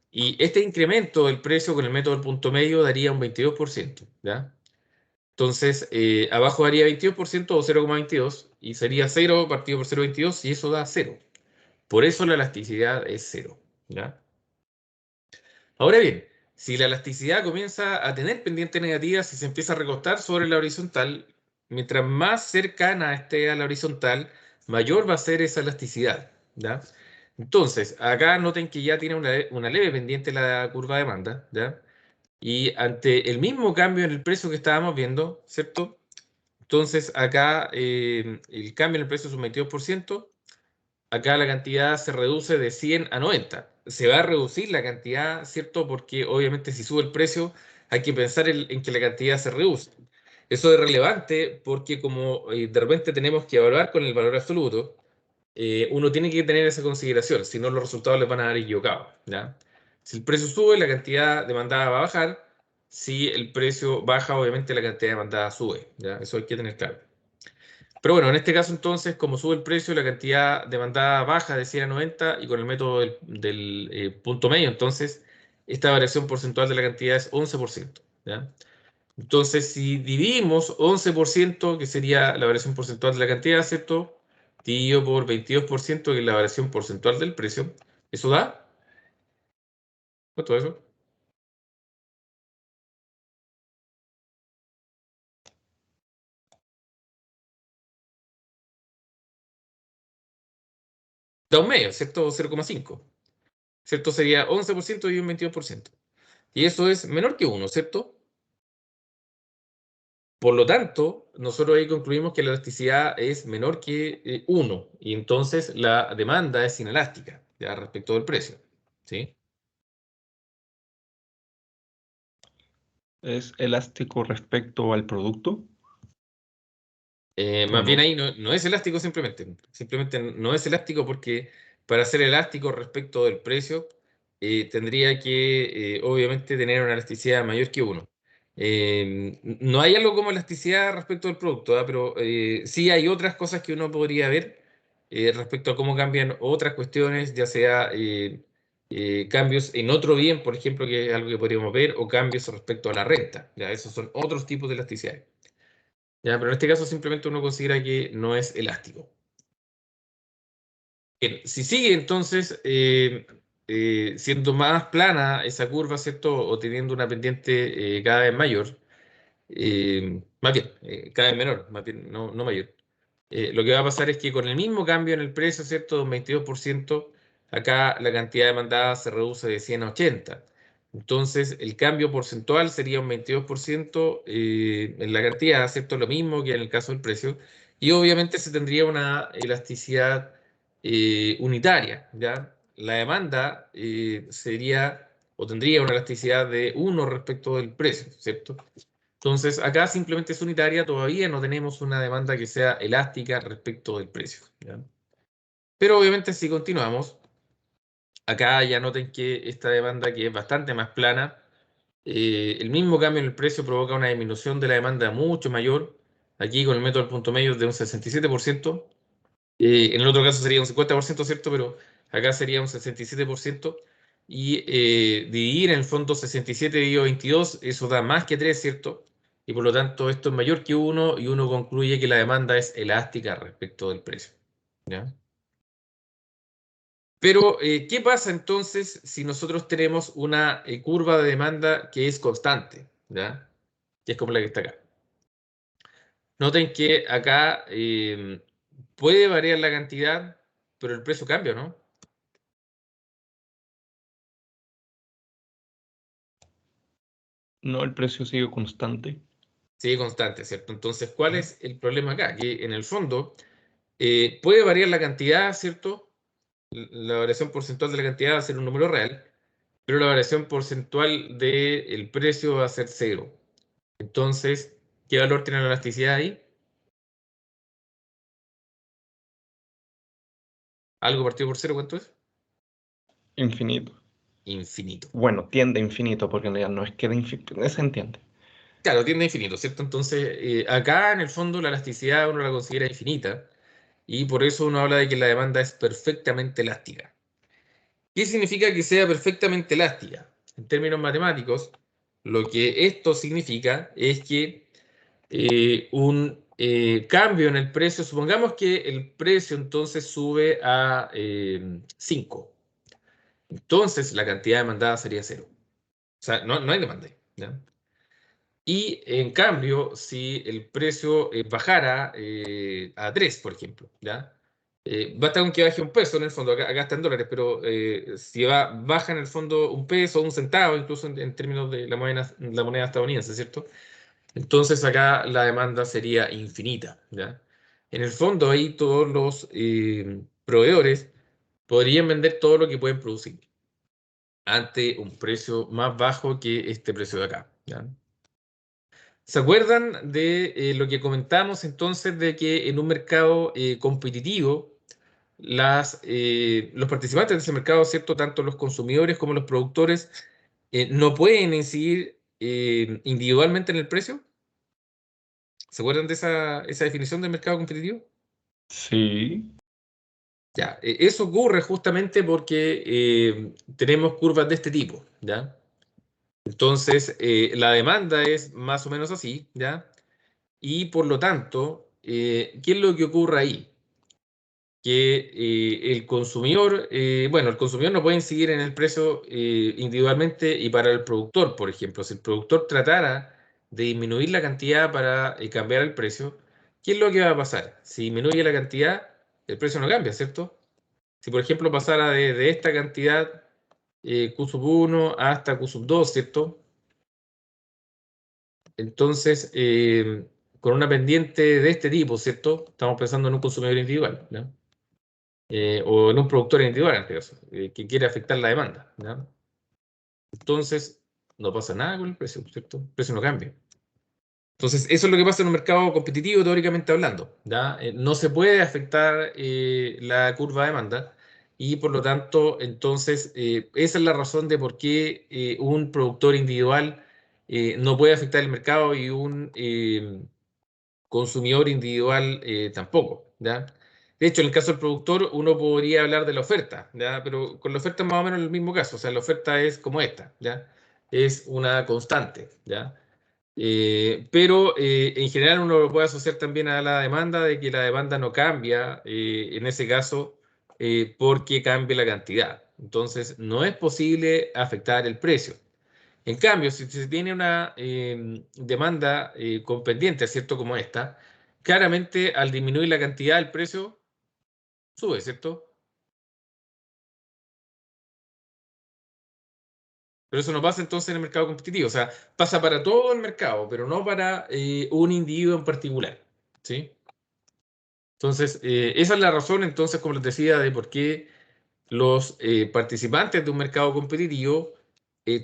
Y este incremento del precio con el método del punto medio daría un 22%, ¿ya? Entonces, abajo daría 22% o 0,22 y sería 0 partido por 0,22 y eso da 0. Por eso la elasticidad es 0, ¿ya? Ahora bien, si la elasticidad comienza a tener pendiente negativa, si se empieza a recostar sobre la horizontal, mientras más cercana esté a la horizontal, mayor va a ser esa elasticidad, ¿ya? Entonces, acá noten que ya tiene una leve pendiente la curva de demanda, ¿ya? Y ante el mismo cambio en el precio que estábamos viendo, ¿cierto? Entonces, acá el cambio en el precio es un 22%. Acá la cantidad se reduce de 100 a 90. Se va a reducir la cantidad, ¿cierto? Porque obviamente si sube el precio, hay que pensar en que la cantidad se reduce. Eso es relevante porque como de repente tenemos que evaluar con el valor absoluto, uno tiene que tener esa consideración, si no los resultados les van a dar equivocados, ¿ya? Si el precio sube, la cantidad demandada va a bajar. Si el precio baja, obviamente la cantidad demandada sube, ¿ya? Eso hay que tener claro. Pero bueno, en este caso entonces, como sube el precio, la cantidad demandada baja de 100 a 90 y con el método del punto medio, entonces esta variación porcentual de la cantidad es 11%, ¿ya? Entonces, si dividimos 11%, que sería la variación porcentual de la cantidad, ¿cierto? Dividido por 22%, que es la variación porcentual del precio, eso da, ¿cuánto es eso? Da un medio, ¿cierto? 0,5, ¿cierto? Sería 11% y un 22%. Y eso es menor que 1, ¿cierto? Por lo tanto, nosotros ahí concluimos que la elasticidad es menor que 1 y entonces la demanda es inelástica, ya respecto del precio, ¿sí? ¿Es elástico respecto al producto? ¿O Más bien no? ahí no es elástico simplemente. Simplemente no es elástico porque para ser elástico respecto del precio tendría que obviamente tener una elasticidad mayor que 1. No hay algo como elasticidad respecto del producto, ¿ah? Pero sí hay otras cosas que uno podría ver respecto a cómo cambian otras cuestiones, ya sea cambios en otro bien, por ejemplo, que es algo que podríamos ver, o cambios respecto a la renta. Ya, esos son otros tipos de elasticidad. Ya, pero en este caso simplemente uno considera que no es elástico. Bien, si sigue entonces siendo más plana esa curva, ¿cierto? O teniendo una pendiente cada vez mayor, más bien, cada vez menor, más bien, no mayor. Lo que va a pasar es que con el mismo cambio en el precio, ¿cierto? De un 22%, acá la cantidad demandada se reduce de 100 a 80. Entonces, el cambio porcentual sería un 22% en la cantidad, ¿cierto? Lo mismo que en el caso del precio. Y obviamente se tendría una elasticidad unitaria, ¿ya? La demanda sería o tendría una elasticidad de 1 respecto del precio, ¿cierto? Entonces, acá simplemente es unitaria, todavía no tenemos una demanda que sea elástica respecto del precio, ¿ya? Pero obviamente si continuamos, acá ya noten que esta demanda que es bastante más plana, el mismo cambio en el precio provoca una disminución de la demanda mucho mayor, aquí con el método del punto medio de un 67%, en el otro caso sería un 50%, ¿cierto? Pero acá sería un 67%. Y dividir en el fondo 67 dividido 22, eso da más que 3, ¿cierto? Y por lo tanto esto es mayor que 1 y uno concluye que la demanda es elástica respecto del precio, ¿ya? Pero, ¿qué pasa entonces si nosotros tenemos una curva de demanda que es constante, ¿ya? Que es como la que está acá. Noten que acá puede variar la cantidad, pero el precio cambia, ¿no? No, el precio sigue constante. Sigue constante, ¿cierto? Entonces, ¿cuál es el problema acá? Que en el fondo puede variar la cantidad, ¿cierto? La variación porcentual de la cantidad va a ser un número real, pero la variación porcentual del precio va a ser 0. Entonces, ¿qué valor tiene la elasticidad ahí? ¿Algo partido por 0 cuánto es? Infinito. infinito. Bueno, tiende a infinito, porque en realidad no es que de infinito, se entiende. Claro, tiende a infinito, ¿cierto? Entonces, acá en el fondo la elasticidad uno la considera infinita y por eso uno habla de que la demanda es perfectamente elástica. ¿Qué significa que sea perfectamente elástica? En términos matemáticos, lo que esto significa es que un cambio en el precio, supongamos que el precio entonces sube a 5, entonces la cantidad demandada sería 0. O sea, no hay demanda, ¿ya? Y en cambio, si el precio bajara a 3, por ejemplo, ¿ya? Basta con que baje un peso en el fondo, acá está en dólares, pero si baja en el fondo un peso, un centavo, incluso en términos de la moneda estadounidense, ¿cierto? Entonces acá la demanda sería infinita, ¿ya? En el fondo ahí todos los proveedores podrían vender todo lo que pueden producir ante un precio más bajo que este precio de acá, ¿ya? ¿Se acuerdan de lo que comentamos entonces de que en un mercado competitivo los participantes de ese mercado, ¿cierto? Tanto los consumidores como los productores no pueden incidir individualmente en el precio? ¿Se acuerdan de esa definición del mercado competitivo? Sí. Ya, eso ocurre justamente porque tenemos curvas de este tipo, ¿ya? Entonces, la demanda es más o menos así, ¿ya? Y por lo tanto, ¿qué es lo que ocurre ahí? Que el consumidor, bueno, el consumidor no puede incidir en el precio individualmente y para el productor, por ejemplo, si el productor tratara de disminuir la cantidad para cambiar el precio, ¿qué es lo que va a pasar? Si disminuye la cantidad, el precio no cambia, ¿cierto? Si, por ejemplo, pasara de esta cantidad Q sub 1 hasta Q sub 2, ¿cierto? Entonces, con una pendiente de este tipo, ¿cierto? Estamos pensando en un consumidor individual, ¿no? O en un productor individual, en este caso, que quiere afectar la demanda, ¿no? Entonces, no pasa nada con el precio, ¿cierto? El precio no cambia. Entonces, eso es lo que pasa en un mercado competitivo, teóricamente hablando, ¿ya? No se puede afectar la curva de demanda y, por lo tanto, entonces, esa es la razón de por qué un productor individual no puede afectar el mercado y un consumidor individual tampoco, ¿ya? De hecho, en el caso del productor, uno podría hablar de la oferta, ¿ya? Pero con la oferta es más o menos el mismo caso, o sea, la oferta es como esta, ¿ya? Es una constante, ¿ya? Pero en general uno lo puede asociar también a la demanda, de que la demanda no cambia, en ese caso, porque cambie la cantidad. Entonces, no es posible afectar el precio. En cambio, si se tiene una demanda con pendiente, ¿cierto? Como esta, claramente al disminuir la cantidad, el precio sube, ¿cierto? Pero eso no pasa entonces en el mercado competitivo, o sea, pasa para todo el mercado, pero no para un individuo en particular, ¿sí? Entonces, esa es la razón, entonces, como les decía, de por qué los participantes de un mercado competitivo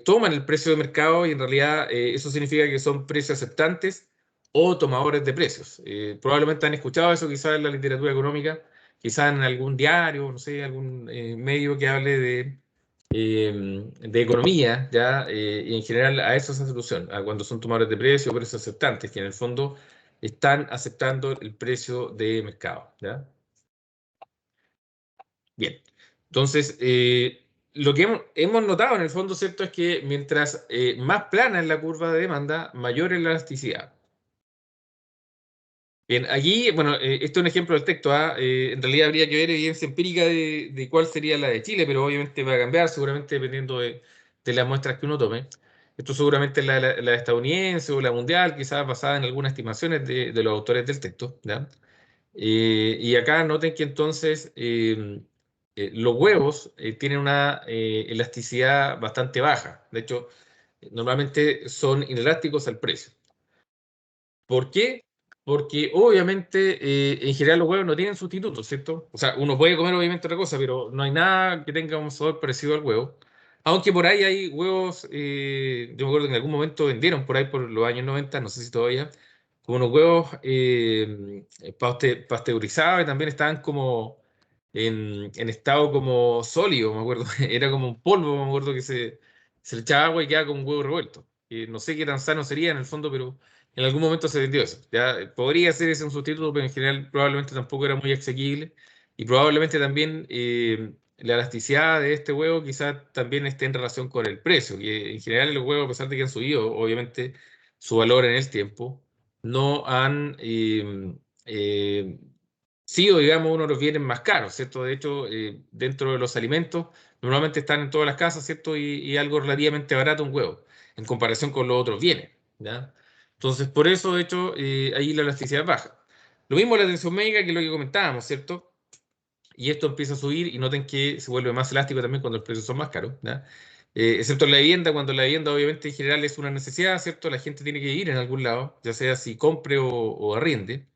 toman el precio de mercado y en realidad eso significa que son precios aceptantes o tomadores de precios. Probablemente han escuchado eso quizás en la literatura económica, quizás en algún diario, no sé, algún medio que hable de economía, ¿ya? Y en general a eso se hace alusión, a cuando son tomadores de precios o precios aceptantes, que en el fondo están aceptando el precio de mercado, ¿ya? Bien, entonces, lo que hemos notado en el fondo, ¿cierto? Es que mientras más plana es la curva de demanda, mayor es la elasticidad. Bien, aquí, bueno, este es un ejemplo del texto, ¿ah? En realidad habría que ver evidencia empírica de cuál sería la de Chile, pero obviamente va a cambiar seguramente dependiendo de las muestras que uno tome. Esto seguramente es la estadounidense o la mundial, quizás basada en algunas estimaciones de los autores del texto, ¿ya? Y acá noten que entonces los huevos tienen una elasticidad bastante baja. De hecho, normalmente son inelásticos al precio. ¿Por qué? Porque obviamente en general los huevos no tienen sustitutos, ¿cierto? O sea, uno puede comer obviamente otra cosa, pero no hay nada que tenga un sabor parecido al huevo. Aunque por ahí hay huevos, yo me acuerdo que en algún momento vendieron por ahí por los años 90, no sé si todavía, como unos huevos pasteurizados y también estaban como en estado como sólido, me acuerdo. Era como un polvo, me acuerdo que se le echaba agua y quedaba como un huevo revuelto. No sé qué tan sano sería en el fondo, pero en algún momento se vendió eso. Ya podría ser ese un sustituto, pero en general probablemente tampoco era muy asequible. Y probablemente también la elasticidad de este huevo quizás también esté en relación con el precio, que en general los huevos, a pesar de que han subido, obviamente, su valor en el tiempo, no han sido, digamos, uno de los bienes más caros, ¿cierto? De hecho, dentro de los alimentos, normalmente están en todas las casas, ¿cierto? Y algo relativamente barato un huevo, en comparación con los otros bienes, ¿ya? Entonces, por eso, de hecho, ahí la elasticidad baja. Lo mismo la tensión médica, que es lo que comentábamos, ¿cierto? Y esto empieza a subir y noten que se vuelve más elástico también cuando los precios son más caros, ¿ya? Excepto en la vivienda, cuando la vivienda obviamente en general es una necesidad, ¿cierto? La gente tiene que ir en algún lado, ya sea si compre o arriende,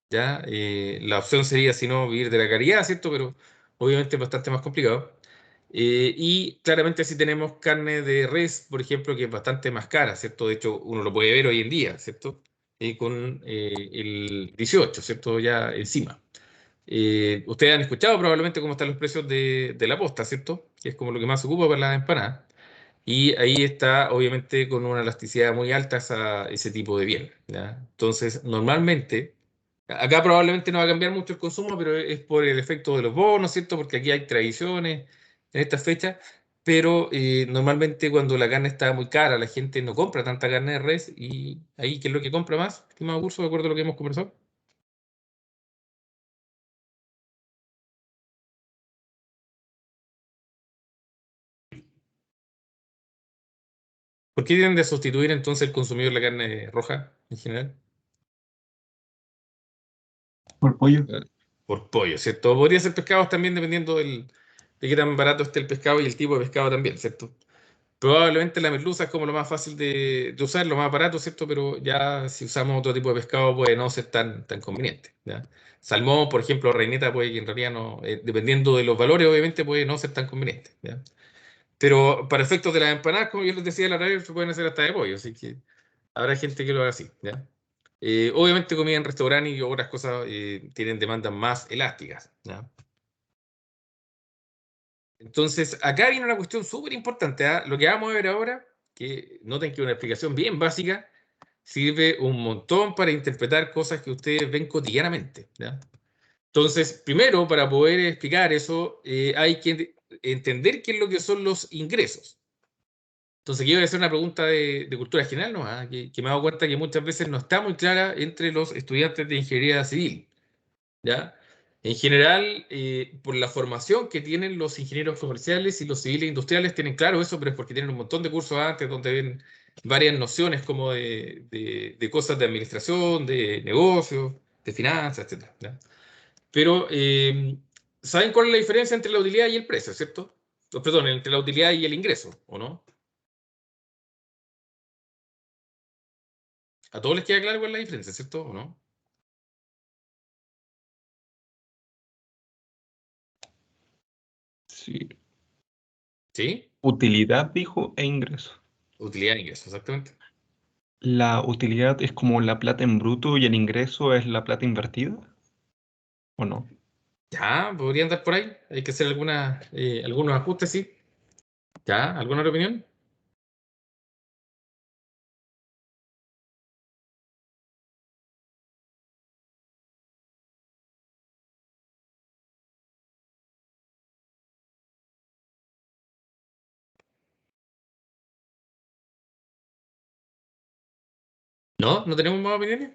¿ya? La opción sería, si no, vivir de la caridad, ¿cierto? Pero obviamente es bastante más complicado. Y claramente si tenemos carne de res, por ejemplo, que es bastante más cara, ¿cierto? De hecho, uno lo puede ver hoy en día, ¿cierto? Con el 18, ¿cierto? Ya encima. Ustedes han escuchado probablemente cómo están los precios de la posta, ¿cierto? Que es como lo que más se ocupa para las empanadas. Y ahí está, obviamente, con una elasticidad muy alta ese tipo de bien, ¿ya? Entonces, normalmente, acá probablemente no va a cambiar mucho el consumo, pero es por el efecto de los bonos, ¿cierto? Porque aquí hay tradiciones en estas fechas, pero normalmente cuando la carne está muy cara, la gente no compra tanta carne de res y ahí, ¿qué es lo que compra más? Estimado Curso, de acuerdo a lo que hemos conversado. ¿Por qué tienden a sustituir entonces el consumidor la carne roja en general? Por pollo. Por pollo, ¿cierto? Podría ser pescados también dependiendo de qué tan barato esté el pescado y el tipo de pescado también, ¿cierto? Probablemente la merluza es como lo más fácil de usar, lo más barato, ¿cierto? Pero ya si usamos otro tipo de pescado puede no ser tan conveniente, ¿ya? Salmón, por ejemplo, reineta puede que en realidad no, dependiendo de los valores, obviamente puede no ser tan conveniente, ¿ya? Pero para efectos de las empanadas, como yo les decía la otra vez, se pueden hacer hasta de pollo, así que habrá gente que lo haga así, ¿ya? Obviamente comida en restaurante y otras cosas tienen demandas más elásticas, ¿ya? Entonces, acá viene una cuestión súper importante, ¿ah? Lo que vamos a ver ahora, que noten que una explicación bien básica sirve un montón para interpretar cosas que ustedes ven cotidianamente, ¿ya? Entonces, primero, para poder explicar eso, hay que entender qué es lo que son los ingresos. Entonces, quiero hacer una pregunta de cultura general, ¿no? ¿Ah? Que me he dado cuenta que muchas veces no está muy clara entre los estudiantes de ingeniería civil, ¿ya? En general, por la formación que tienen los ingenieros comerciales y los civiles industriales, tienen claro eso, pero es porque tienen un montón de cursos antes donde ven varias nociones como de cosas de administración, de negocios, de finanzas, etcétera, ¿ya? Pero, ¿saben cuál es la diferencia entre la utilidad y el precio, cierto? Perdón, entre la utilidad y el ingreso, ¿o no? A todos les queda claro cuál es la diferencia, ¿cierto? ¿O no? Sí. ¿Sí? Utilidad, dijo, e ingreso. Utilidad e ingreso, exactamente. ¿La utilidad es como la plata en bruto y el ingreso es la plata invertida? ¿O no? Ya, podría andar por ahí. Hay que hacer algunos ajustes, sí. ¿Ya? ¿Alguna otra opinión? ¿No? ¿No tenemos más opiniones?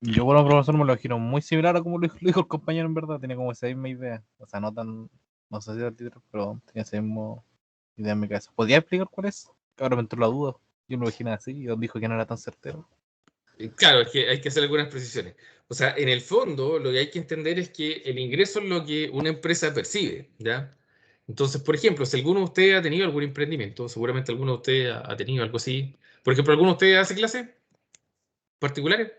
Yo, bueno, profesor, me lo imagino muy similar a como lo dijo el compañero, en verdad. Tenía como esa misma idea. O sea, no tan. No sé si era el título, pero tenía esa misma idea en mi cabeza. ¿Podría explicar cuál es? Que ahora me entró la duda. Yo me lo imaginé así y dijo que no era tan certero. Claro, es que hay que hacer algunas precisiones. O sea, en el fondo, lo que hay que entender es que el ingreso es lo que una empresa percibe, ¿ya? Entonces, por ejemplo, si alguno de ustedes ha tenido algún emprendimiento, seguramente alguno de ustedes ha tenido algo así. Por ejemplo, ¿alguno de ustedes hace clases particulares?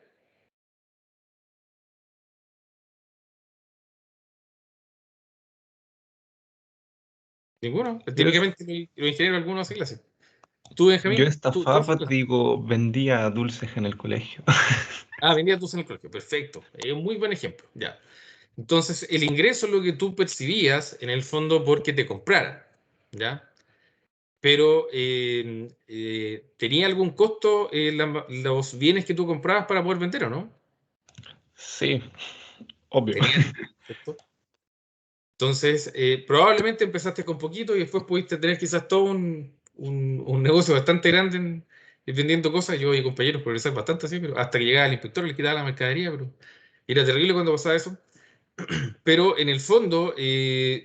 Ninguno. Yo, es- Típicamente los ingenieros algunos hacen clases. ¿Tú, yo Benjamín? ¿Tú haces estafaba, clases? digo, vendía dulces en el colegio. Ah, vendías tú en el colegio. Perfecto. Es un muy buen ejemplo. Ya. Entonces, el ingreso es lo que tú percibías en el fondo porque te compraran, ¿ya? Pero ¿tenía algún costo los bienes que tú comprabas para poder vender o no? Sí, obvio. Tenían, ¿cierto? Entonces, probablemente empezaste con poquito y después pudiste tener quizás todo un negocio bastante grande vendiendo cosas. Yo y compañeros progresaron bastante así, pero hasta que llegaba el inspector, le quitaba la mercadería, pero era terrible cuando pasaba eso. Pero en el fondo,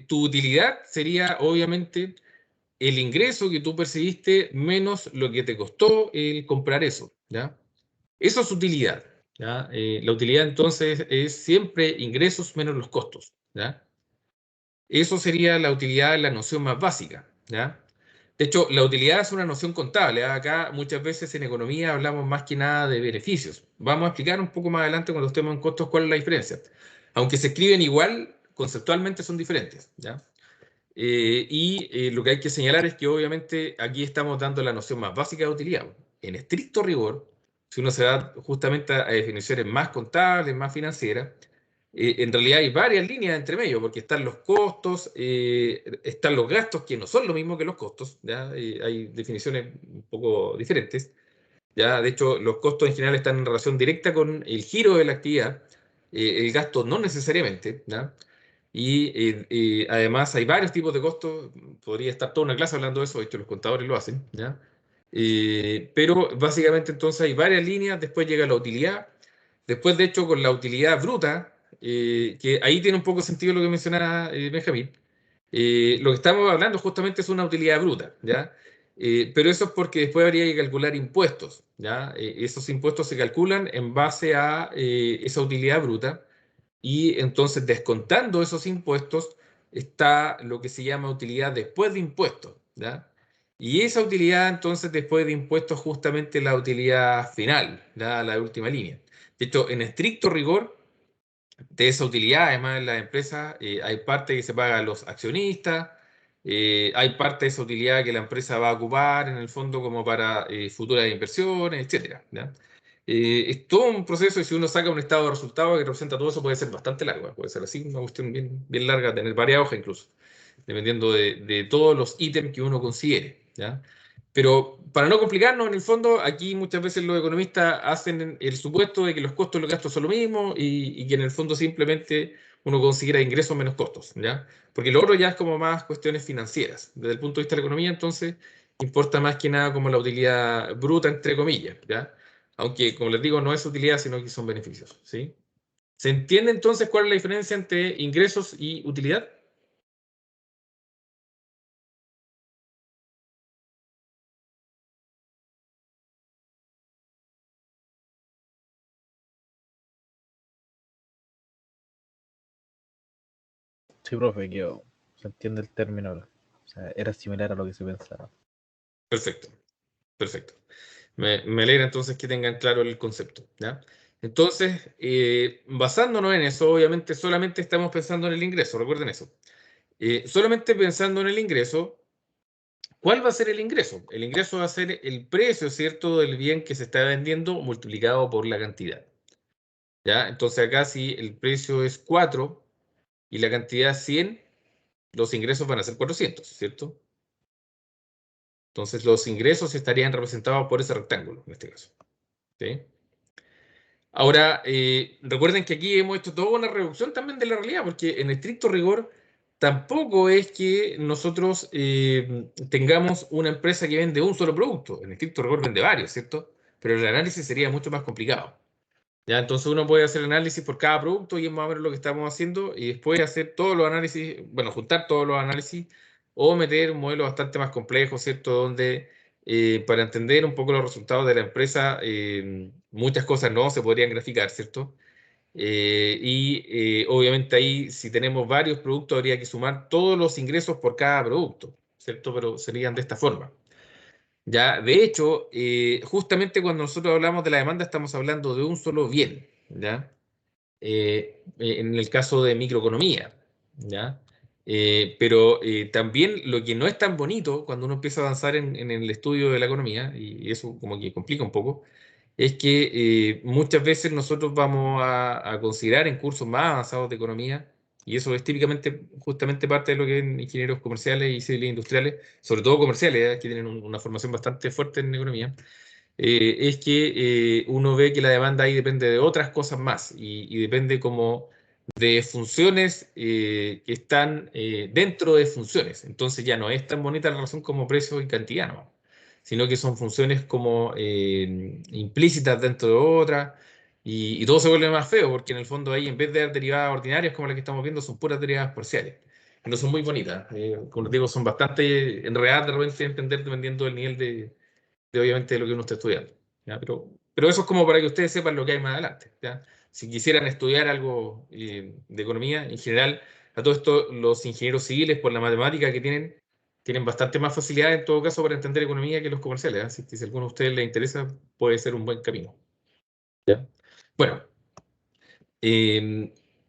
tu utilidad sería obviamente el ingreso que tú percibiste menos lo que te costó el comprar eso, ¿ya? Eso es utilidad, ¿ya? La utilidad entonces es siempre ingresos menos los costos, ¿ya? Eso sería la utilidad, la noción más básica, ¿ya? De hecho, la utilidad es una noción contable, ¿ah? Acá muchas veces en economía hablamos más que nada de beneficios. Vamos a explicar un poco más adelante cuando estemos en costos cuál es la diferencia. Aunque se escriben igual, conceptualmente son diferentes, ¿ya? Lo que hay que señalar es que obviamente aquí estamos dando la noción más básica de utilidad. En estricto rigor, si uno se da justamente a definiciones más contables, más financieras, en realidad hay varias líneas entre medio, porque están los costos, están los gastos, que no son lo mismo que los costos, ¿ya? Hay definiciones un poco diferentes. ¿Ya? De hecho, los costos en general están en relación directa con el giro de la actividad, el gasto no necesariamente, ¿ya? Además hay varios tipos de costos, podría estar toda una clase hablando de eso, de hecho los contadores lo hacen, ¿ya? Pero básicamente entonces hay varias líneas, después llega la utilidad, después de hecho con la utilidad bruta, que ahí tiene un poco sentido lo que mencionaba Benjamín, lo que estamos hablando justamente es una utilidad bruta, ¿ya? Pero eso es porque después habría que calcular impuestos, ¿ya? Esos impuestos se calculan en base a esa utilidad bruta y entonces descontando esos impuestos está lo que se llama utilidad después de impuestos, ¿ya? Y esa utilidad entonces después de impuestos justamente la utilidad final, ¿ya? La última línea. De hecho, en estricto rigor, de esa utilidad, además en las empresas, hay parte que se paga a los accionistas, hay parte de esa utilidad que la empresa va a ocupar en el fondo como para futuras inversiones, etcétera, ¿ya? Es todo un proceso y si uno saca un estado de resultados que representa todo eso puede ser bastante largo, puede ser así, una cuestión bien, bien larga, tener varias hojas incluso, dependiendo de todos los ítems que uno considere, ¿ya? Pero para no complicarnos, en el fondo, aquí muchas veces los economistas hacen el supuesto de que los costos y los gastos son lo mismo y que en el fondo simplemente uno considera ingresos menos costos, ¿ya? Porque lo otro ya es como más cuestiones financieras. Desde el punto de vista de la economía, entonces, importa más que nada como la utilidad bruta, entre comillas, ¿ya? Aunque, como les digo, no es utilidad, sino que son beneficios, ¿sí? ¿Se entiende entonces cuál es la diferencia entre ingresos y utilidad? Sí, profe, que se entiende el término ahora. O sea, era similar a lo que se pensaba. Perfecto, perfecto. Me alegra entonces que tengan claro el concepto, ¿ya? Entonces, basándonos en eso, obviamente solamente estamos pensando en el ingreso, recuerden eso. Solamente pensando en el ingreso, ¿cuál va a ser el ingreso? El ingreso va a ser el precio, ¿cierto?, del bien que se está vendiendo multiplicado por la cantidad, ¿ya? Entonces acá si el precio es 4 y la cantidad es 100, los ingresos van a ser 400, ¿cierto? Entonces los ingresos estarían representados por ese rectángulo, en este caso, ¿sí? Ahora, recuerden que aquí hemos hecho toda una reducción también de la realidad, porque en estricto rigor tampoco es que nosotros tengamos una empresa que vende un solo producto. En estricto rigor vende varios, ¿cierto? Pero el análisis sería mucho más complicado. ¿Ya? Entonces uno puede hacer análisis por cada producto y es más o menos lo que estamos haciendo y después hacer todos los análisis, bueno, juntar todos los análisis o meter un modelo bastante más complejo, ¿cierto? Donde para entender un poco los resultados de la empresa, muchas cosas no se podrían graficar, ¿cierto? Obviamente ahí, si tenemos varios productos, habría que sumar todos los ingresos por cada producto, ¿cierto? Pero serían de esta forma. Ya, de hecho, justamente cuando nosotros hablamos de la demanda, estamos hablando de un solo bien, ¿ya? En el caso de microeconomía, ¿ya? Pero también lo que no es tan bonito cuando uno empieza a avanzar en el estudio de la economía, y eso como que complica un poco, es que muchas veces nosotros vamos a considerar en cursos más avanzados de economía, y eso es típicamente justamente parte de lo que ven ingenieros comerciales y civiles industriales, sobre todo comerciales, que tienen una formación bastante fuerte en economía, es que uno ve que la demanda ahí depende de otras cosas más y depende como de funciones que están dentro de funciones. Entonces ya no es tan bonita la relación como precio y cantidad, ¿no? Sino que son funciones como implícitas dentro de otras y todo se vuelve más feo porque en el fondo ahí en vez de dar derivadas ordinarias como las que estamos viendo son puras derivadas parciales. Que no son muy bonitas. Como les digo, son bastante enredadas de repente de entender dependiendo del nivel de obviamente de lo que uno está estudiando. ¿Ya? Pero eso es como para que ustedes sepan lo que hay más adelante. ¿Ya? Si quisieran estudiar algo de economía, en general, a todo esto, los ingenieros civiles, por la matemática que tienen bastante más facilidad en todo caso para entender economía que los comerciales. Así que si a alguno de ustedes les interesa, puede ser un buen camino. ¿Ya? Bueno,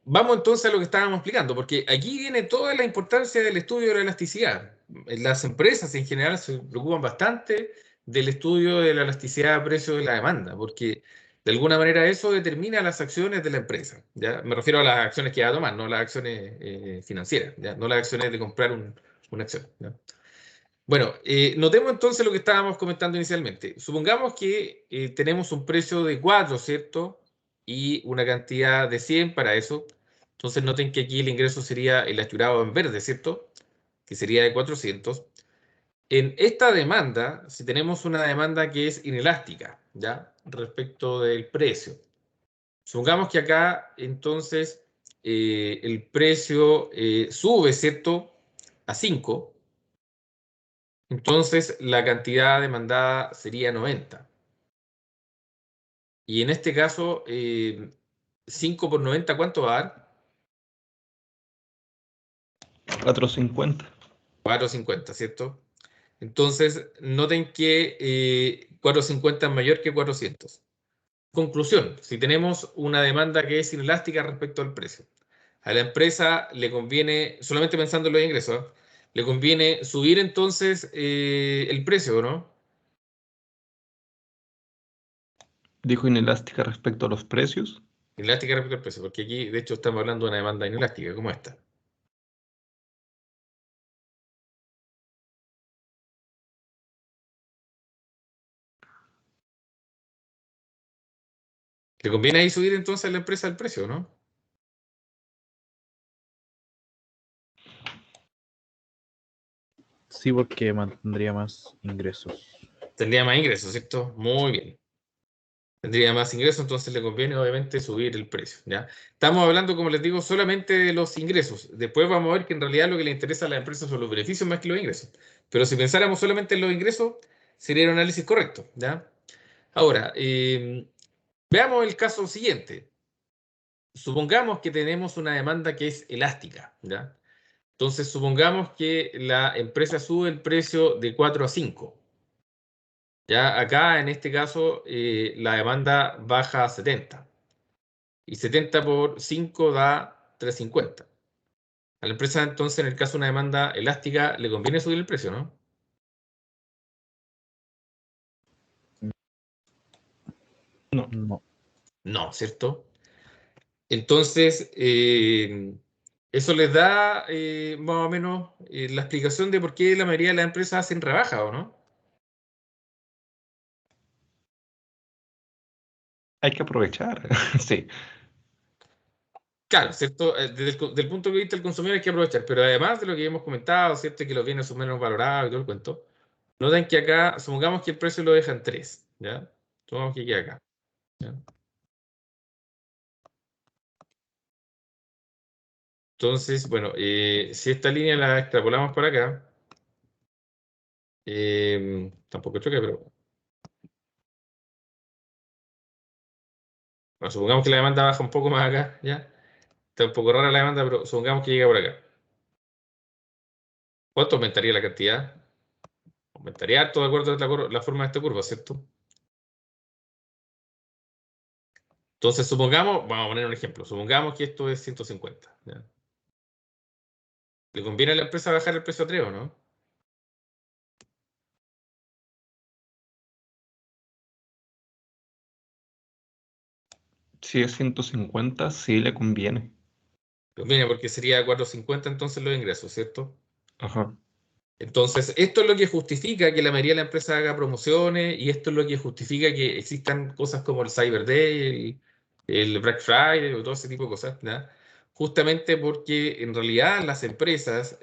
vamos entonces a lo que estábamos explicando, porque aquí viene toda la importancia del estudio de la elasticidad. Las empresas en general se preocupan bastante del estudio de la elasticidad de precio de la demanda, porque de alguna manera eso determina las acciones de la empresa. ¿Ya? Me refiero a las acciones que va a tomar, no las acciones financieras, ¿ya? No las acciones de comprar una acción. ¿Ya? Bueno, notemos entonces lo que estábamos comentando inicialmente. Supongamos que tenemos un precio de 4, ¿cierto? Y una cantidad de 100 para eso. Entonces noten que aquí el ingreso sería el asegurado en verde, ¿cierto? Que sería de 400. En esta demanda, si tenemos una demanda que es inelástica, ¿ya? Respecto del precio. Supongamos que acá, entonces, el precio sube, ¿cierto? A 5. Entonces, la cantidad demandada sería 90. Y en este caso, 5 por 90, ¿cuánto va a dar? 450. 450, ¿cierto? Entonces, noten que 450 es mayor que 400. Conclusión, si tenemos una demanda que es inelástica respecto al precio, a la empresa le conviene, solamente pensando en los ingresos, ¿eh? Le conviene subir entonces el precio, ¿no? Dijo inelástica respecto a los precios. Inelástica respecto al precio, porque aquí de hecho estamos hablando de una demanda inelástica como esta. ¿Le conviene ahí subir entonces a la empresa el precio, no? Sí, porque mantendría más ingresos. Tendría más ingresos, ¿cierto? Muy bien. Tendría más ingresos, entonces le conviene obviamente subir el precio, ¿ya? Estamos hablando, como les digo, solamente de los ingresos. Después vamos a ver que en realidad lo que le interesa a la empresa son los beneficios más que los ingresos. Pero si pensáramos solamente en los ingresos, sería un análisis correcto, ¿ya? Ahora, veamos el caso siguiente. Supongamos que tenemos una demanda que es elástica, ¿ya? Entonces, supongamos que la empresa sube el precio de 4 a 5. Ya acá, en este caso, la demanda baja a 70. Y 70 por 5 da 350. A la empresa, entonces, en el caso de una demanda elástica, le conviene subir el precio, ¿no? No. No, ¿cierto? Entonces, eso les da más o menos la explicación de por qué la mayoría de las empresas hacen rebaja, ¿o no? Hay que aprovechar. Sí. Claro, ¿cierto? Del punto de vista del consumidor hay que aprovechar, pero además de lo que hemos comentado, ¿cierto? Que los bienes son menos valorados y todo el cuento, noten que acá, supongamos que el precio lo deja en 3, ¿ya? Supongamos que queda acá, ¿ya? Entonces, bueno, si esta línea la extrapolamos por acá, tampoco choque, pero bueno, supongamos que la demanda baja un poco más acá, ¿ya? Está un poco rara la demanda, pero supongamos que llega por acá. ¿Cuánto aumentaría la cantidad? Aumentaría harto de acuerdo a la forma de esta curva, ¿cierto? Entonces, supongamos, vamos a poner un ejemplo, supongamos que esto es 150, ¿ya? ¿Le conviene a la empresa bajar el precio a 3 o no? Si es 150, sí le conviene. Conviene porque sería 450 entonces los ingresos, ¿cierto? Ajá. Entonces, esto es lo que justifica que la mayoría de la empresa haga promociones y esto es lo que justifica que existan cosas como el Cyber Day, el Black Friday o todo ese tipo de cosas, ¿ya? Justamente porque en realidad las empresas,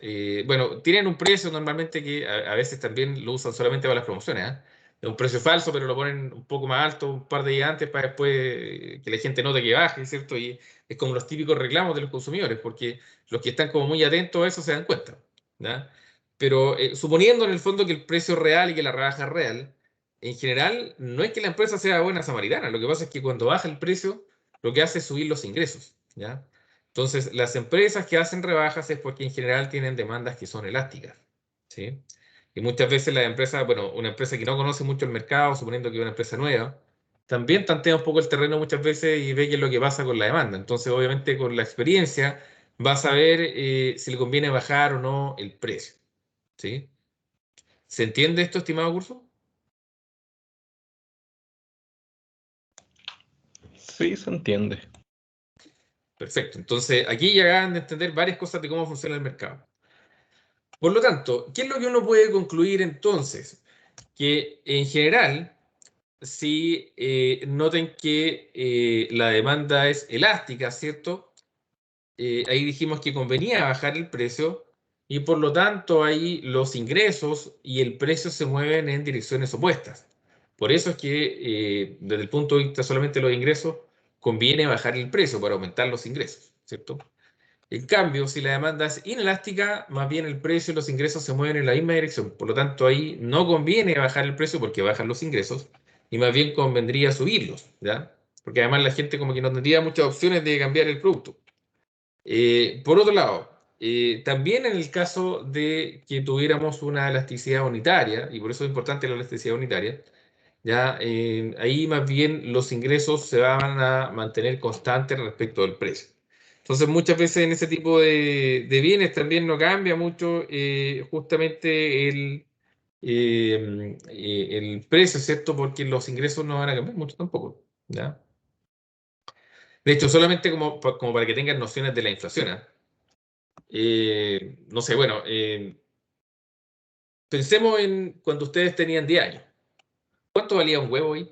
bueno, tienen un precio normalmente que a veces también lo usan solamente para las promociones, ¿ah? Es un precio falso, pero lo ponen un poco más alto un par de días antes para después que la gente note que baje, ¿cierto? Y es como los típicos reclamos de los consumidores, porque los que están como muy atentos a eso se dan cuenta, ¿ya? Pero suponiendo en el fondo que el precio es real y que la rebaja es real, en general no es que la empresa sea buena samaritana, lo que pasa es que cuando baja el precio, lo que hace es subir los ingresos, ¿ya? Entonces, las empresas que hacen rebajas es porque en general tienen demandas que son elásticas, ¿sí? Y muchas veces las empresas, bueno, una empresa que no conoce mucho el mercado, suponiendo que es una empresa nueva, también tantea un poco el terreno muchas veces y ve qué es lo que pasa con la demanda. Entonces, obviamente, con la experiencia, va a saber si le conviene bajar o no el precio. ¿Sí? ¿Se entiende esto, estimado curso? Sí, se entiende. Perfecto. Entonces, aquí ya acaban de entender varias cosas de cómo funciona el mercado. Por lo tanto, ¿qué es lo que uno puede concluir entonces? Que en general, si noten que la demanda es elástica, ¿cierto? Ahí dijimos que convenía bajar el precio y por lo tanto ahí los ingresos y el precio se mueven en direcciones opuestas. Por eso es que desde el punto de vista solamente de los ingresos, conviene bajar el precio para aumentar los ingresos, ¿cierto? En cambio, si la demanda es inelástica, más bien el precio y los ingresos se mueven en la misma dirección. Por lo tanto, ahí no conviene bajar el precio porque bajan los ingresos y más bien convendría subirlos, ¿ya? Porque además la gente como que no tendría muchas opciones de cambiar el producto. Por otro lado, también en el caso de que tuviéramos una elasticidad unitaria, y por eso es importante la elasticidad unitaria, ya ahí más bien los ingresos se van a mantener constantes respecto del precio. Entonces, muchas veces en ese tipo de bienes también no cambia mucho justamente el precio, ¿cierto? Porque los ingresos no van a cambiar mucho tampoco, ¿ya? De hecho, solamente como para que tengan nociones de la inflación, ¿ah? No sé, bueno, pensemos en cuando ustedes tenían 10 años. ¿Cuánto valía un huevo hoy?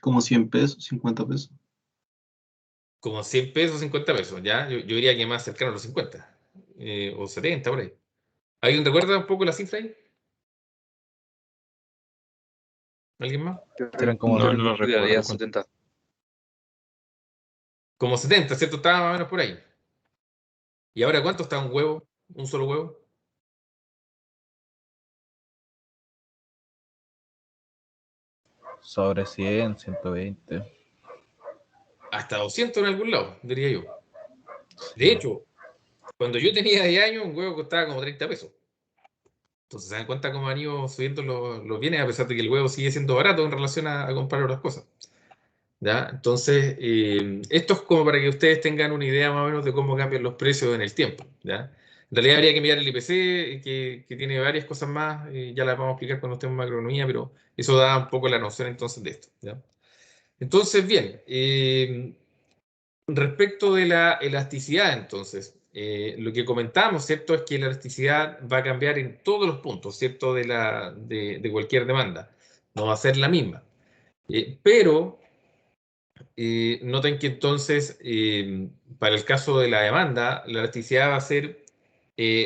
Como 100 pesos, 50 pesos. Como 100 pesos, 50 pesos, ¿ya? Yo diría que más cercano a los 50, o 70, por ahí. ¿Alguien recuerda un poco la cifra ahí? ¿Alguien más? Eran como No lo Tiraría recuerdo. cuánto. 70. Como 70, ¿cierto? Estaba más o menos por ahí. ¿Y ahora cuánto está un huevo? ¿Un solo huevo? sobre 100, 120. Hasta 200 en algún lado, diría yo. De Sí. hecho, cuando yo tenía 10 años, un huevo costaba como 30 pesos. Entonces, ¿se dan cuenta cómo han ido subiendo los bienes a pesar de que el huevo sigue siendo barato en relación a comprar otras cosas? ¿Ya? Entonces, esto es como para que ustedes tengan una idea más o menos de cómo cambian los precios en el tiempo, ¿ya? En realidad habría que mirar el IPC, que tiene varias cosas más, ya las vamos a explicar cuando estemos en macroeconomía, pero eso da un poco la noción entonces de esto, ¿ya? Entonces, bien, respecto de la elasticidad, entonces, lo que comentamos, ¿cierto? Es que la elasticidad va a cambiar en todos los puntos, ¿cierto? De cualquier demanda, no va a ser la misma. Pero noten que entonces, para el caso de la demanda, la elasticidad va a ser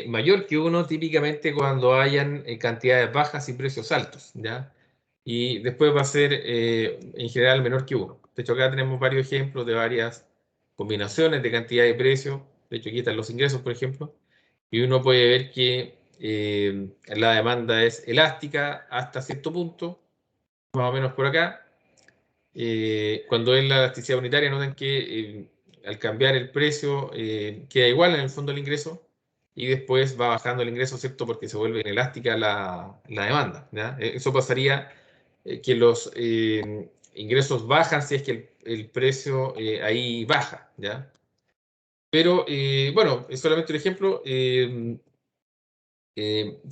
mayor que 1 típicamente cuando hayan cantidades bajas y precios altos, ¿ya? Y después va a ser en general menor que 1. De hecho, acá tenemos varios ejemplos de varias combinaciones de cantidad y precio. De hecho, aquí están los ingresos, por ejemplo. Y uno puede ver que la demanda es elástica hasta cierto punto, más o menos por acá. Cuando es la elasticidad unitaria, noten que al cambiar el precio queda igual en el fondo el ingreso y después va bajando el ingreso, ¿cierto? Porque se vuelve inelástica la demanda, ¿ya? Eso pasaría que los ingresos bajan si es que el precio ahí baja, ¿ya? Pero bueno, es solamente un ejemplo.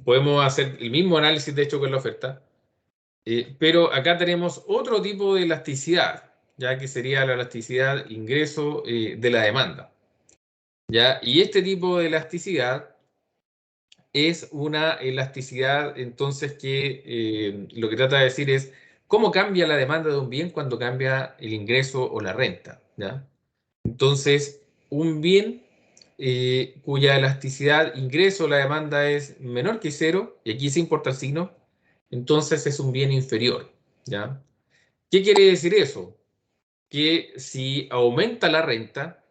podemos hacer el mismo análisis, de hecho, con la oferta. Pero acá tenemos otro tipo de elasticidad, ya que sería la elasticidad ingreso de la demanda. ¿Ya? Y este tipo de elasticidad es una elasticidad, entonces, que lo que trata de decir es cómo cambia la demanda de un bien cuando cambia el ingreso o la renta. ¿Ya? Entonces, un bien cuya elasticidad ingreso o la demanda es menor que cero, y aquí se importa el signo, entonces es un bien inferior. ¿Ya? ¿Qué quiere decir eso? Que si aumenta la renta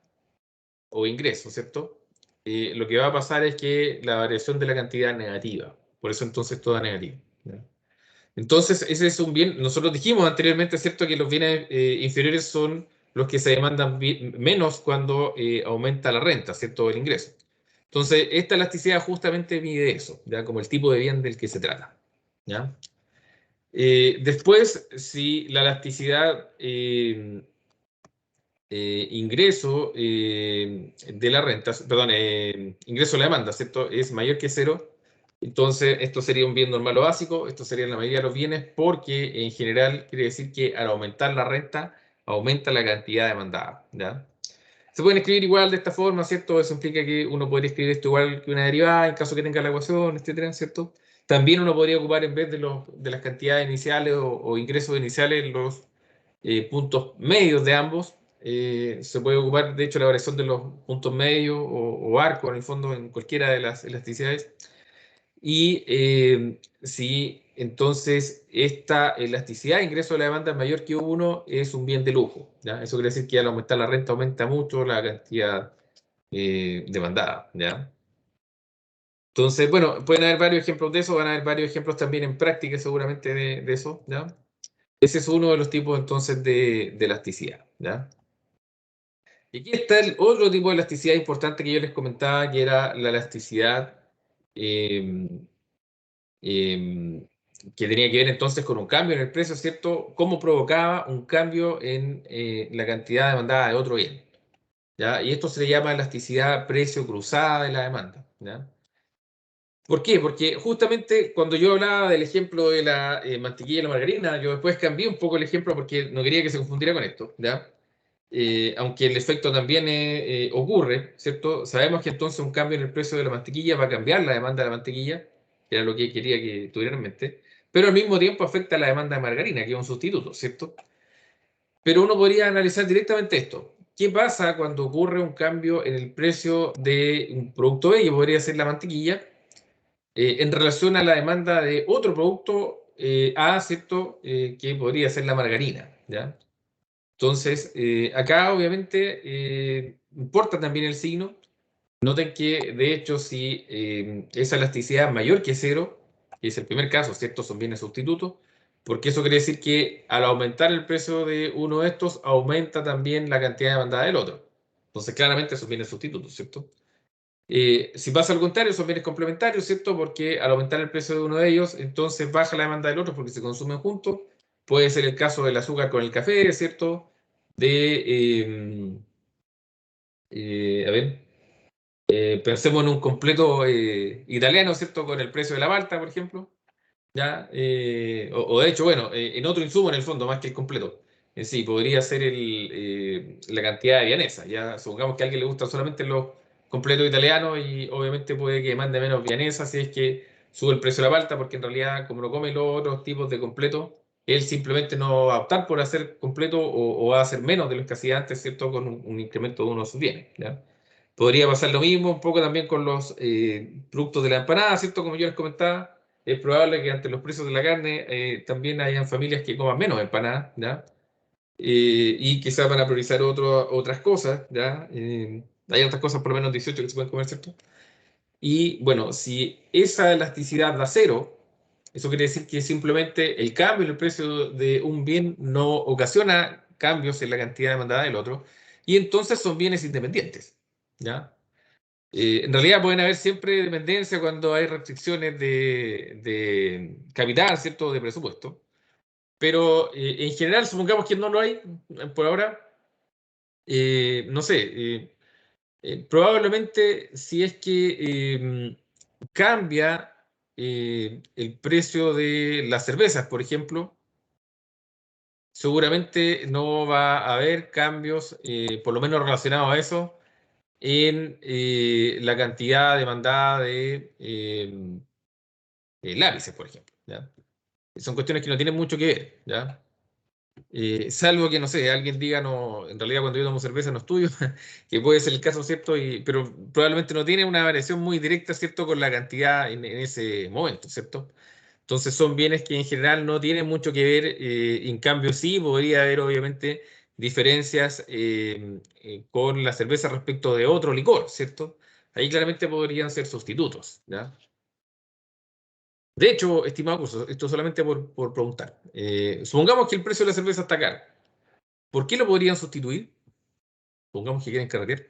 o ingreso, ¿cierto? Lo que va a pasar es que la variación de la cantidad es negativa. Por eso entonces toda negativa. ¿Ya? Entonces, ese es un bien. Nosotros dijimos anteriormente, ¿cierto?, que los bienes inferiores son los que se demandan menos cuando aumenta la renta, ¿cierto?, o el ingreso. Entonces, esta elasticidad justamente mide eso, ¿ya?, como el tipo de bien del que se trata. ¿Ya? Después, si la elasticidad ingreso de la renta, perdón, ingreso de la demanda, ¿cierto?, es mayor que cero, entonces esto sería un bien normal o básico, esto sería la mayoría de los bienes, porque en general quiere decir que al aumentar la renta, aumenta la cantidad demandada. ¿Ya? Se pueden escribir igual de esta forma, ¿cierto? Eso implica que uno podría escribir esto igual que una derivada en caso que tenga la ecuación, etcétera, ¿cierto? También uno podría ocupar, en vez de las cantidades iniciales o ingresos iniciales, los puntos medios de ambos. Se puede ocupar, de hecho, la variación de los puntos medios o arcos, en el fondo, en cualquiera de las elasticidades. Y si entonces esta elasticidad de ingreso de la demanda es mayor que 1, es un bien de lujo. ¿Ya? Eso quiere decir que al aumentar la renta aumenta mucho la cantidad demandada. ¿Ya? Entonces, bueno, pueden haber varios ejemplos de eso, van a haber varios ejemplos también en práctica seguramente de eso. ¿Ya? Ese es uno de los tipos entonces de elasticidad. ¿Ya? Y aquí está el otro tipo de elasticidad importante que yo les comentaba, que era la elasticidad que tenía que ver entonces con un cambio en el precio, ¿cierto? Cómo provocaba un cambio en la cantidad demandada de otro bien. ¿Ya? Y esto se le llama elasticidad precio cruzada de la demanda. ¿Ya? ¿Por qué? Porque justamente cuando yo hablaba del ejemplo de la mantequilla y la margarina, yo después cambié un poco el ejemplo porque no quería que se confundiera con esto. ¿Ya? Aunque el efecto también ocurre, ¿cierto? Sabemos que entonces un cambio en el precio de la mantequilla va a cambiar la demanda de la mantequilla, que era lo que quería que tuvieran en mente, pero al mismo tiempo afecta la demanda de margarina, que es un sustituto, ¿cierto? Pero uno podría analizar directamente esto. ¿Qué pasa cuando ocurre un cambio en el precio de un producto B, que podría ser la mantequilla, en relación a la demanda de otro producto A, ¿cierto? Que podría ser la margarina, ¿ya? Entonces, acá obviamente importa también el signo. Noten que, de hecho, si esa elasticidad es mayor que cero, que es el primer caso, ¿cierto? Son bienes sustitutos, porque eso quiere decir que al aumentar el precio de uno de estos, aumenta también la cantidad demandada del otro. Entonces, claramente son bienes sustitutos, ¿cierto? Si pasa al contrario, son bienes complementarios, ¿cierto? Porque al aumentar el precio de uno de ellos, entonces baja la demanda del otro porque se consumen juntos. Puede ser el caso del azúcar con el café, ¿cierto? A ver, pensemos en un completo italiano, ¿cierto? Con el precio de la malta, por ejemplo. ¿Ya? O de hecho, bueno, en otro insumo en el fondo, más que el completo. Sí, podría ser la cantidad de vienesa. Ya supongamos que a alguien le gustan solamente los completos italianos y obviamente puede que mande menos vienesa si es que sube el precio de la palta, porque en realidad, como no come los otros tipos de completo, él simplemente no va a optar por hacer completo o va a hacer menos de lo que hacía antes, ¿cierto? Con un incremento de uno de sus bienes. ¿Ya? Podría pasar lo mismo un poco también con los productos de la empanada, ¿cierto? Como yo les comentaba, es probable que ante los precios de la carne también hayan familias que coman menos empanadas, ¿ya? Y quizás van a priorizar otras cosas, ¿ya? Hay otras cosas, por lo menos 18 que se pueden comer, ¿cierto? Y bueno, si esa elasticidad da cero, eso quiere decir que simplemente el cambio en el precio de un bien no ocasiona cambios en la cantidad demandada del otro, y entonces son bienes independientes, ¿ya? En realidad pueden haber siempre dependencia cuando hay restricciones de capital, ¿cierto? De presupuesto. Pero en general, supongamos que no lo hay por ahora. No sé, probablemente si es que cambia el precio de las cervezas, por ejemplo, seguramente no va a haber cambios, por lo menos relacionados a eso, en la cantidad demandada de lápices, por ejemplo, ¿ya? Son cuestiones que no tienen mucho que ver, ¿ya? Salvo que, no sé, alguien diga, no, en realidad cuando yo tomo cerveza no estudio, que puede ser el caso, ¿cierto? Pero probablemente no tiene una variación muy directa, ¿cierto? Con la cantidad en ese momento, ¿cierto? Entonces son bienes que en general no tienen mucho que ver, en cambio sí podría haber obviamente diferencias con la cerveza respecto de otro licor, ¿cierto? Ahí claramente podrían ser sustitutos, ¿ya? De hecho, estimado curso, esto solamente por preguntar. Supongamos que el precio de la cerveza está caro. ¿Por qué lo podrían sustituir? Supongamos que quieren carretear.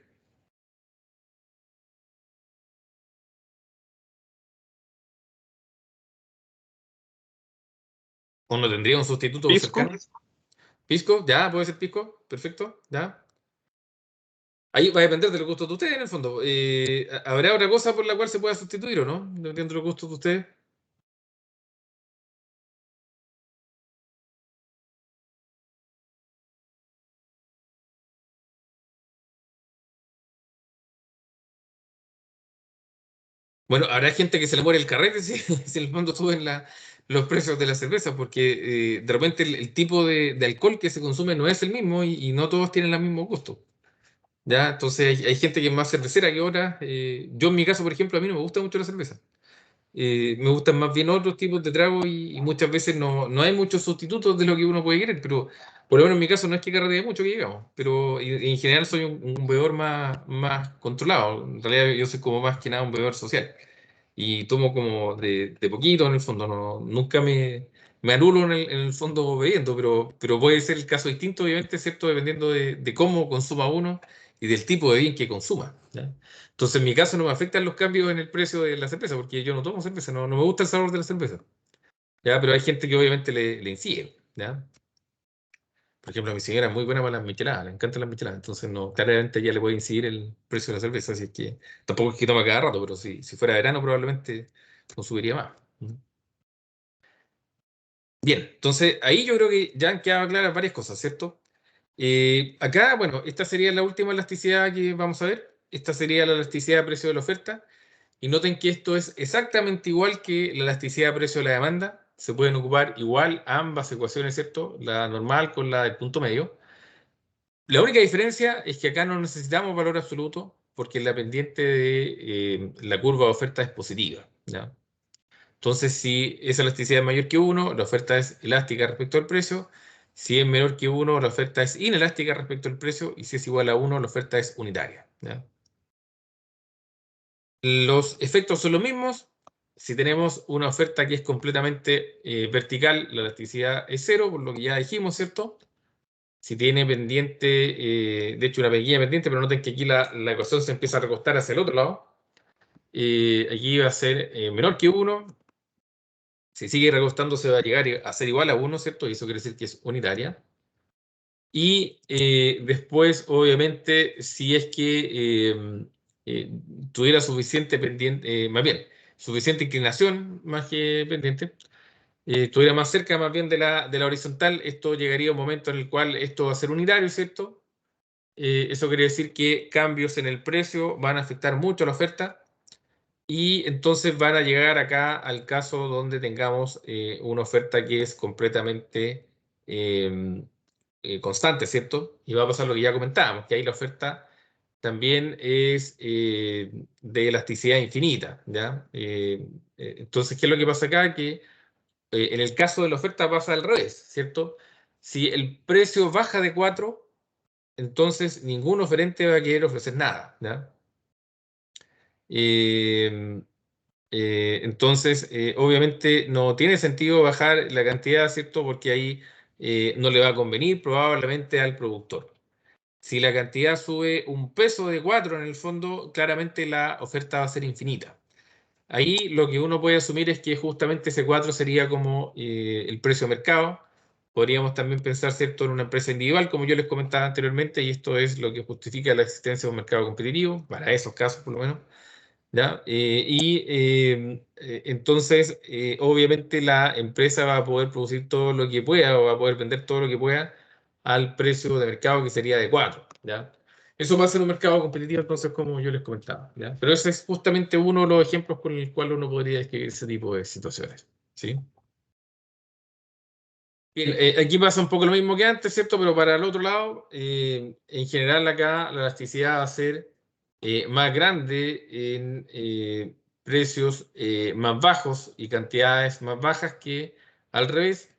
¿O no tendría un sustituto ¿Pisco? cercano? ¿Pisco? ¿Ya? ¿Puede ser pisco? Perfecto, ¿ya? Ahí va a depender del gusto de ustedes, en el fondo. ¿Habrá otra cosa por la cual se pueda sustituir o no? Dependiendo del gusto de ustedes. Bueno, habrá gente que se le muere el carrete si en el fondo suben los precios de la cerveza, porque de repente el tipo de alcohol que se consume no es el mismo y no todos tienen el mismo gusto. ¿Ya? Entonces hay gente que es más cervecera que otra. Yo en mi caso, por ejemplo, a mí no me gusta mucho la cerveza. Me gustan más bien otros tipos de tragos y muchas veces no hay muchos sustitutos de lo que uno puede querer, pero por lo menos en mi caso no es que carretee mucho que digamos, pero en general soy un bebedor más controlado. En realidad yo soy como más que nada un bebedor social y tomo como de poquito en el fondo, nunca me anulo en el fondo bebiendo, pero puede ser el caso distinto, obviamente, ¿cierto? Dependiendo de cómo consuma uno y del tipo de bien que consuma, ¿ya? Entonces, en mi caso no me afectan los cambios en el precio de la cerveza, porque yo no tomo cerveza, no me gusta el sabor de la cerveza, ¿ya? Pero hay gente que obviamente le incide, ¿ya? Por ejemplo, mi señora es muy buena para las micheladas, le encantan las micheladas, entonces no, claramente ya le puede incidir el precio de la cerveza, así es que tampoco es que toma cada rato, pero si fuera verano probablemente consumiría más. Bien, entonces ahí yo creo que ya han quedado claras varias cosas, ¿cierto? Acá, bueno, esta sería la última elasticidad que vamos a ver. Esta sería la elasticidad de precio de la oferta. Y noten que esto es exactamente igual que la elasticidad de precio de la demanda. Se pueden ocupar igual ambas ecuaciones, ¿cierto? La normal con la del punto medio. La única diferencia es que acá no necesitamos valor absoluto porque la pendiente de la curva de oferta es positiva, ¿ya? Entonces, si esa elasticidad es mayor que 1, la oferta es elástica respecto al precio. Si es menor que 1, la oferta es inelástica respecto al precio. Y si es igual a 1, la oferta es unitaria, ¿ya? Los efectos son los mismos. Si tenemos una oferta que es completamente vertical, la elasticidad es 0, por lo que ya dijimos, ¿cierto? Si tiene pendiente, de hecho una pequeña pendiente, pero noten que aquí la ecuación se empieza a recostar hacia el otro lado. Aquí va a ser menor que 1. Si sigue recostándose va a llegar a ser igual a 1, ¿cierto? Y eso quiere decir que es unitaria. Y después, obviamente, si es que tuviera suficiente pendiente, más bien, suficiente inclinación más que pendiente, estuviera más cerca más bien de la horizontal, esto llegaría a un momento en el cual esto va a ser unitario, ¿cierto? Eso quiere decir que cambios en el precio van a afectar mucho a la oferta y entonces van a llegar acá al caso donde tengamos una oferta que es completamente constante, ¿cierto? Y va a pasar lo que ya comentábamos, que ahí la oferta también es de elasticidad infinita, ¿ya? Entonces, ¿qué es lo que pasa acá? Que en el caso de la oferta pasa al revés, ¿cierto? Si el precio baja de 4, entonces ningún oferente va a querer ofrecer nada, ¿ya? Entonces, obviamente no tiene sentido bajar la cantidad, ¿cierto? Porque ahí no le va a convenir probablemente al productor. Si la cantidad sube un peso de 4 en el fondo, claramente la oferta va a ser infinita. Ahí lo que uno puede asumir es que justamente ese 4 sería como el precio de mercado. Podríamos también pensar, ¿cierto?, en una empresa individual, como yo les comentaba anteriormente, y esto es lo que justifica la existencia de un mercado competitivo, para esos casos por lo menos. ¿ya? Entonces, obviamente la empresa va a poder producir todo lo que pueda o va a poder vender todo lo que pueda al precio de mercado que sería adecuado, ¿ya? Eso va a ser un mercado competitivo, entonces, como yo les comentaba, ¿ya? Pero ese es justamente uno de los ejemplos con el cual uno podría describir ese tipo de situaciones, ¿sí? Bien, aquí pasa un poco lo mismo que antes, ¿cierto? Pero para el otro lado, en general acá la elasticidad va a ser más grande en precios más bajos y cantidades más bajas que al revés.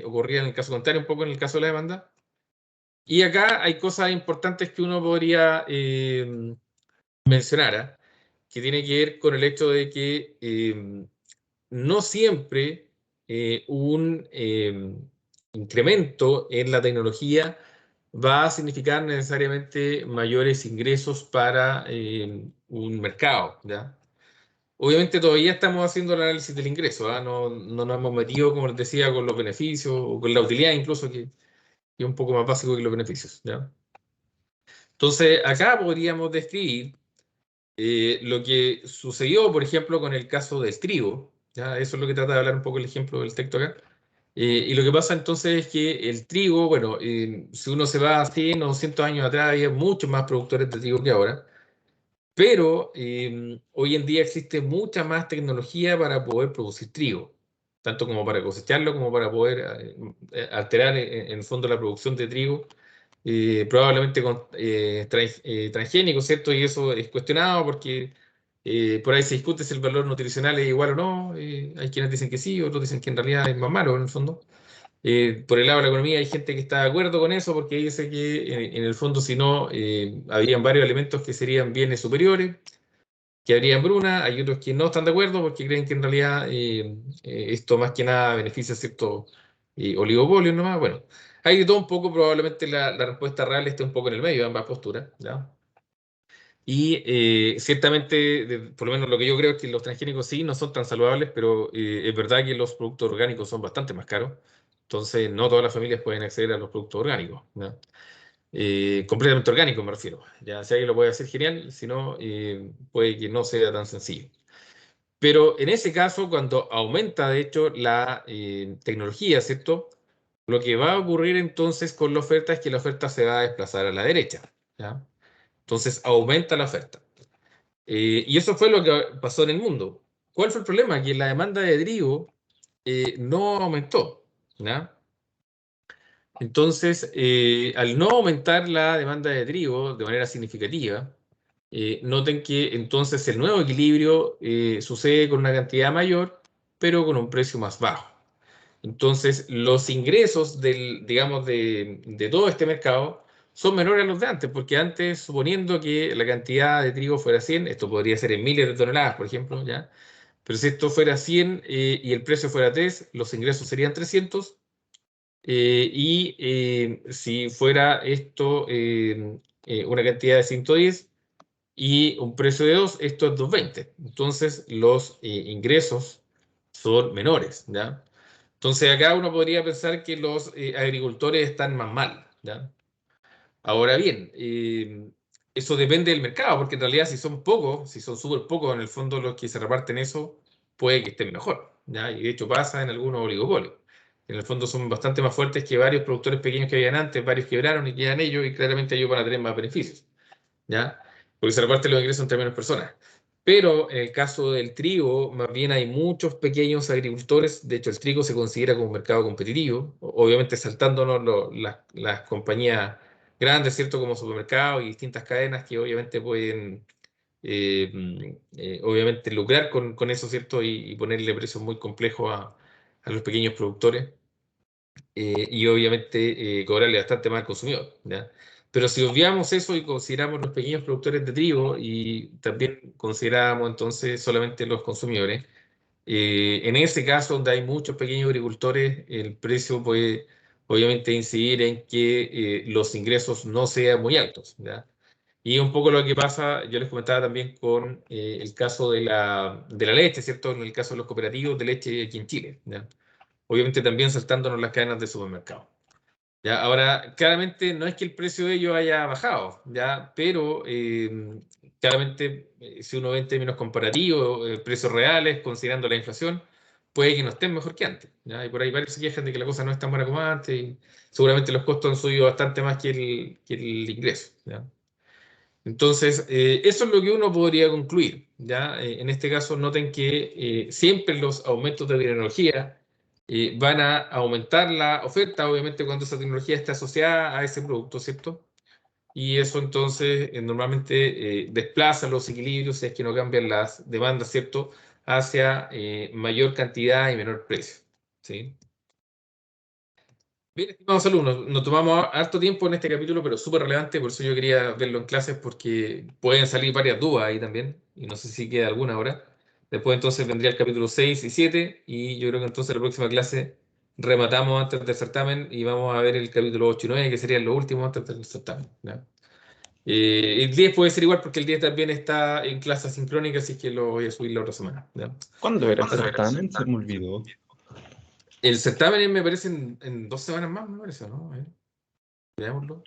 Ocurría en el caso contrario, un poco en el caso de la demanda. Y acá hay cosas importantes que uno podría mencionar, ¿ah? Que tiene que ver con el hecho de que no siempre un incremento en la tecnología va a significar necesariamente mayores ingresos para un mercado, ¿ya? Obviamente todavía estamos haciendo el análisis del ingreso, ¿ah? No nos hemos metido, como les decía, con los beneficios o con la utilidad incluso, que es un poco más básico que los beneficios, ¿ya? Entonces, acá podríamos describir lo que sucedió, por ejemplo, con el caso del trigo, ¿ya? Eso es lo que trata de hablar un poco el ejemplo del texto acá. Y lo que pasa entonces es que el trigo, bueno, si uno se va a 100 o 200 años atrás, había muchos más productores de trigo que ahora, pero hoy en día existe mucha más tecnología para poder producir trigo, tanto como para cosecharlo, como para poder alterar en el fondo la producción de trigo probablemente con transgénicos, ¿cierto? Y eso es cuestionado porque por ahí se discute si el valor nutricional es igual o no. Hay quienes dicen que sí, otros dicen que en realidad es más malo en el fondo. Por el lado de la economía hay gente que está de acuerdo con eso porque dice que en el fondo si no, habrían varios alimentos que serían bienes superiores, que habría hambruna. Hay otros que no están de acuerdo porque creen que en realidad esto más que nada beneficia ciertos oligopolios nomás. Bueno, hay de todo un poco, probablemente la respuesta real esté un poco en el medio de ambas posturas, ¿ya? Y ciertamente, por lo menos lo que yo creo es que los transgénicos sí no son tan saludables, pero es verdad que los productos orgánicos son bastante más caros. Entonces, no todas las familias pueden acceder a los productos orgánicos, ¿ya? Completamente orgánicos me refiero. Ya, si alguien lo puede hacer, genial. Si no, puede que no sea tan sencillo. Pero en ese caso, cuando aumenta, de hecho, la tecnología, ¿cierto? Lo que va a ocurrir entonces con la oferta es que la oferta se va a desplazar a la derecha, ¿ya? Entonces aumenta la oferta. Y eso fue lo que pasó en el mundo. ¿Cuál fue el problema? Que la demanda de trigo no aumentó, ¿ya? Entonces, al no aumentar la demanda de trigo de manera significativa, noten que entonces el nuevo equilibrio sucede con una cantidad mayor, pero con un precio más bajo. Entonces, los ingresos digamos, de todo este mercado son menores a los de antes, porque antes, suponiendo que la cantidad de trigo fuera 100, esto podría ser en miles de toneladas, por ejemplo, ¿ya? Pero si esto fuera 100 y el precio fuera 3, los ingresos serían 300. Si fuera esto una cantidad de 110 y un precio de 2, esto es 220. Entonces, los ingresos son menores, ¿ya? Entonces, acá uno podría pensar que los agricultores están más mal, ¿ya? Ahora bien, eso depende del mercado, porque en realidad si son pocos, si son súper pocos en el fondo los que se reparten eso, puede que estén mejor, ¿ya? Y de hecho pasa en algunos oligopolios. En el fondo son bastante más fuertes que varios productores pequeños que habían antes, varios quebraron y quedan ellos, y claramente ellos van a tener más beneficios, ¿ya? Porque se reparten los ingresos entre menos personas. Pero en el caso del trigo, más bien hay muchos pequeños agricultores. De hecho, el trigo se considera como un mercado competitivo, obviamente saltándonos las compañías grandes, ¿cierto? Como supermercados y distintas cadenas que obviamente pueden, obviamente, lucrar con eso, ¿cierto? Y ponerle precios muy complejos a los pequeños productores y obviamente cobrarle bastante más al consumidor, ¿ya? Pero si obviamos eso y consideramos los pequeños productores de trigo y también consideramos entonces solamente los consumidores, en ese caso donde hay muchos pequeños agricultores, el precio puede obviamente incidir en que los ingresos no sean muy altos, ¿ya? Y un poco lo que pasa, yo les comentaba también con el caso de la leche, ¿cierto? En el caso de los cooperativos de leche aquí en Chile, ¿ya? Obviamente también saltándonos las cadenas de supermercado. ¿Ya? Ahora, claramente no es que el precio de ellos haya bajado, ¿ya? Pero claramente, si uno ve en términos comparativos, precios reales, considerando la inflación, puede que no estén mejor que antes, ¿ya? Y por ahí varios se quejan de que la cosa no es tan buena como antes, y seguramente los costos han subido bastante más que el ingreso, ¿ya? Entonces, eso es lo que uno podría concluir, ¿ya? En este caso, noten que siempre los aumentos de tecnología van a aumentar la oferta, obviamente, cuando esa tecnología está asociada a ese producto, ¿cierto? Y eso entonces normalmente desplaza los equilibrios, si es que no cambian las demandas, ¿cierto? Hacia mayor cantidad y menor precio, ¿sí? Bien, estimados alumnos, nos tomamos harto tiempo en este capítulo, pero súper relevante, por eso yo quería verlo en clases, porque pueden salir varias dudas ahí también, y no sé si queda alguna ahora. Después entonces vendría el capítulo 6 y 7, y yo creo que entonces la próxima clase rematamos antes del certamen y vamos a ver el capítulo 8 y 9, que serían los últimos antes del certamen, ¿ya? El 10 puede ser igual porque el 10 también está en clase asincrónica, así que lo voy a subir la otra semana, ¿ya? ¿Cuándo era el certamen? Se me olvidó. El certamen me parece en 2 semanas más, me parece, ¿no? A ver, veámoslo.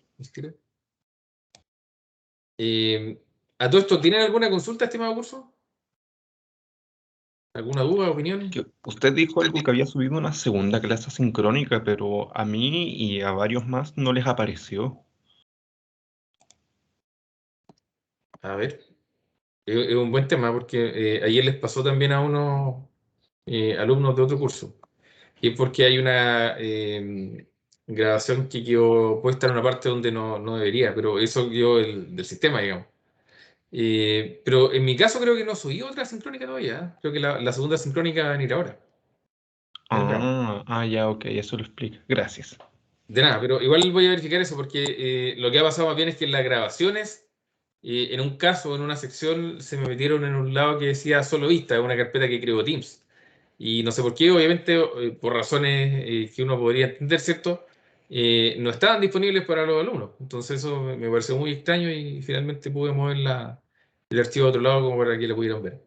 Mira. ¿A todo esto tienen alguna consulta, estimado curso? ¿Alguna duda, opinión? Que usted dijo algo que había subido una segunda clase sincrónica, pero a mí y a varios más no les apareció. A ver, es un buen tema porque ayer les pasó también a unos alumnos de otro curso. Y es porque hay una grabación que quedó puesta en una parte donde no debería, pero eso quedó del sistema, digamos. Pero en mi caso creo que no subí otra sincrónica todavía. ¿Eh? Creo que la segunda sincrónica va a venir ahora. Ya, ok, eso lo explica. Gracias. De nada, pero igual voy a verificar eso porque lo que ha pasado más bien es que en las grabaciones, en un caso, en una sección, se me metieron en un lado que decía solo vista, una carpeta que creó Teams. Y no sé por qué, obviamente, por razones que uno podría entender, ¿cierto? No estaban disponibles para los alumnos. Entonces eso me pareció muy extraño y finalmente pude mover el archivo a otro lado como para que lo pudieran ver.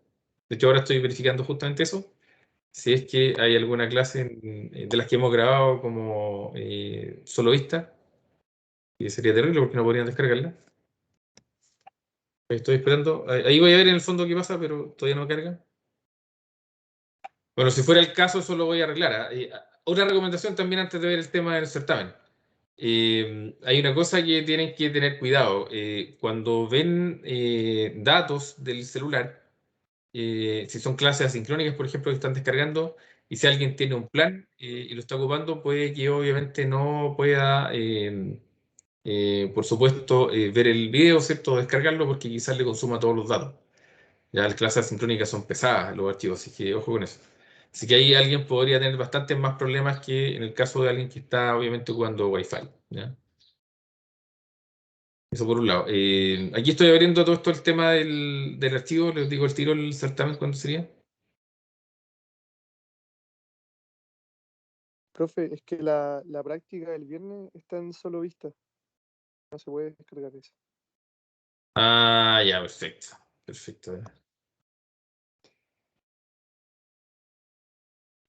De hecho, ahora estoy verificando justamente eso. Si es que hay alguna clase de las que hemos grabado como solo vista, y sería terrible porque no podrían descargarla. Estoy esperando. Ahí voy a ver en el fondo qué pasa, pero todavía no carga. Bueno, si fuera el caso, eso lo voy a arreglar. ¿Ah? Otra recomendación también antes de ver el tema del certamen. Hay una cosa que tienen que tener cuidado. Cuando ven datos del celular, si son clases asincrónicas, por ejemplo, que están descargando, y si alguien tiene un plan y lo está ocupando, puede que obviamente no pueda, por supuesto, ver el video, ¿cierto? Descargarlo porque quizás le consuma todos los datos. Ya las clases asincrónicas son pesadas, los archivos, así que ojo con eso. Así que ahí alguien podría tener bastantes más problemas que en el caso de alguien que está obviamente ocupando Wi-Fi, ¿ya? Eso por un lado. Aquí estoy abriendo todo esto el tema del archivo, les digo el tiro el certamen, ¿cuándo sería? Profe, es que la práctica del viernes está en solo vista. No se puede descargar eso. Ah, ya, perfecto. Perfecto.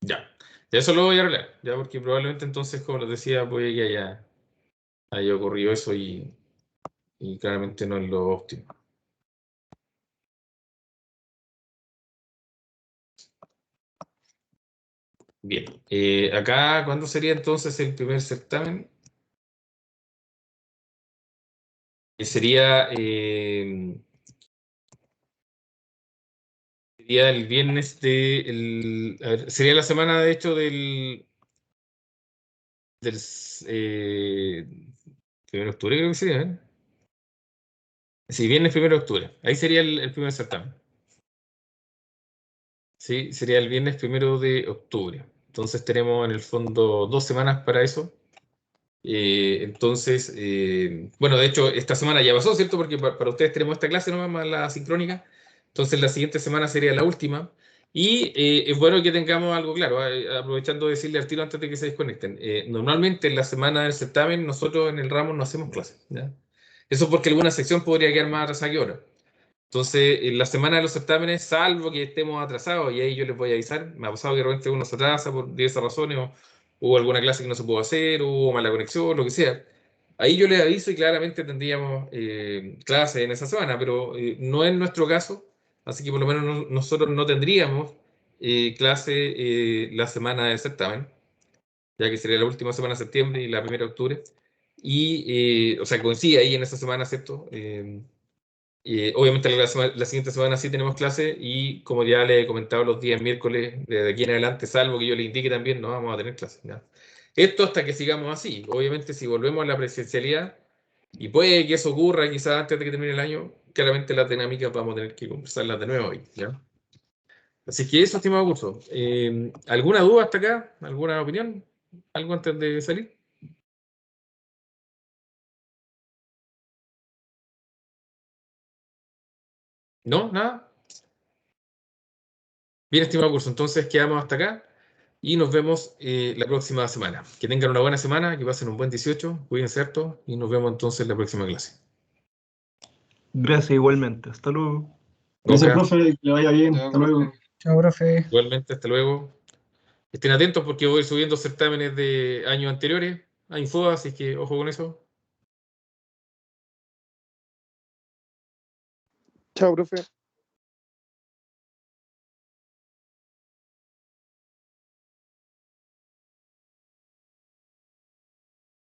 Ya. Ya eso lo voy a arreglar, ya, porque probablemente entonces, como les decía, puede que haya ocurrido eso y claramente no es lo óptimo. Bien. Acá, ¿cuándo sería entonces el primer certamen? Sería sería el viernes a ver, sería la semana de hecho del 1 de octubre, creo que sería, ¿eh? Sí, viernes 1 de octubre. Ahí sería el primer certamen. Sí, sería el viernes 1 de octubre. Entonces tenemos en el fondo 2 semanas para eso. Entonces, bueno, de hecho, esta semana ya pasó, ¿cierto? Porque para ustedes tenemos esta clase nomás más la sincrónica. Entonces, la siguiente semana sería la última. Y es bueno que tengamos algo claro, aprovechando de decirle al tiro antes de que se desconecten. Normalmente en la semana del certamen, nosotros en el ramo no hacemos clases, ¿ya? Eso porque alguna sección podría quedar más atrasada que otra. Entonces, en la semana de los certámenes, salvo que estemos atrasados, y ahí yo les voy a avisar, me ha pasado que de repente uno se atrasa por diversas razones hubo alguna clase que no se pudo hacer, hubo mala conexión, lo que sea. Ahí yo les aviso y claramente tendríamos clase en esa semana, pero no es nuestro caso, así que por lo menos nosotros no tendríamos clase la semana de certamen, ya que sería la última semana de septiembre y la primera de octubre. Y, o sea, coincide ahí en esa semana, ¿cierto? Obviamente la siguiente semana sí tenemos clase y como ya le he comentado los días miércoles, desde aquí en adelante, salvo que yo le indique también, no vamos a tener clase. ¿Ya? Esto hasta que sigamos así. Obviamente si volvemos a la presencialidad, y puede que eso ocurra quizás antes de que termine el año, claramente las dinámicas vamos a tener que conversarlas de nuevo hoy. ¿Ya? Así que eso, estimado curso. ¿Alguna duda hasta acá? ¿Alguna opinión? ¿Algo antes de salir? ¿No? ¿Nada? Bien, estimado curso, entonces quedamos hasta acá y nos vemos la próxima semana. Que tengan una buena semana, que pasen un buen 18, cuídense harto y nos vemos entonces en la próxima clase. Gracias igualmente. Hasta luego. Gracias, Nunca. profe, que le vaya bien. Chao, Hasta luego. profe. Chao, profe. Igualmente, hasta luego. Estén atentos porque voy subiendo certámenes de años anteriores a Infoa, así que ojo con eso. Chao, profe.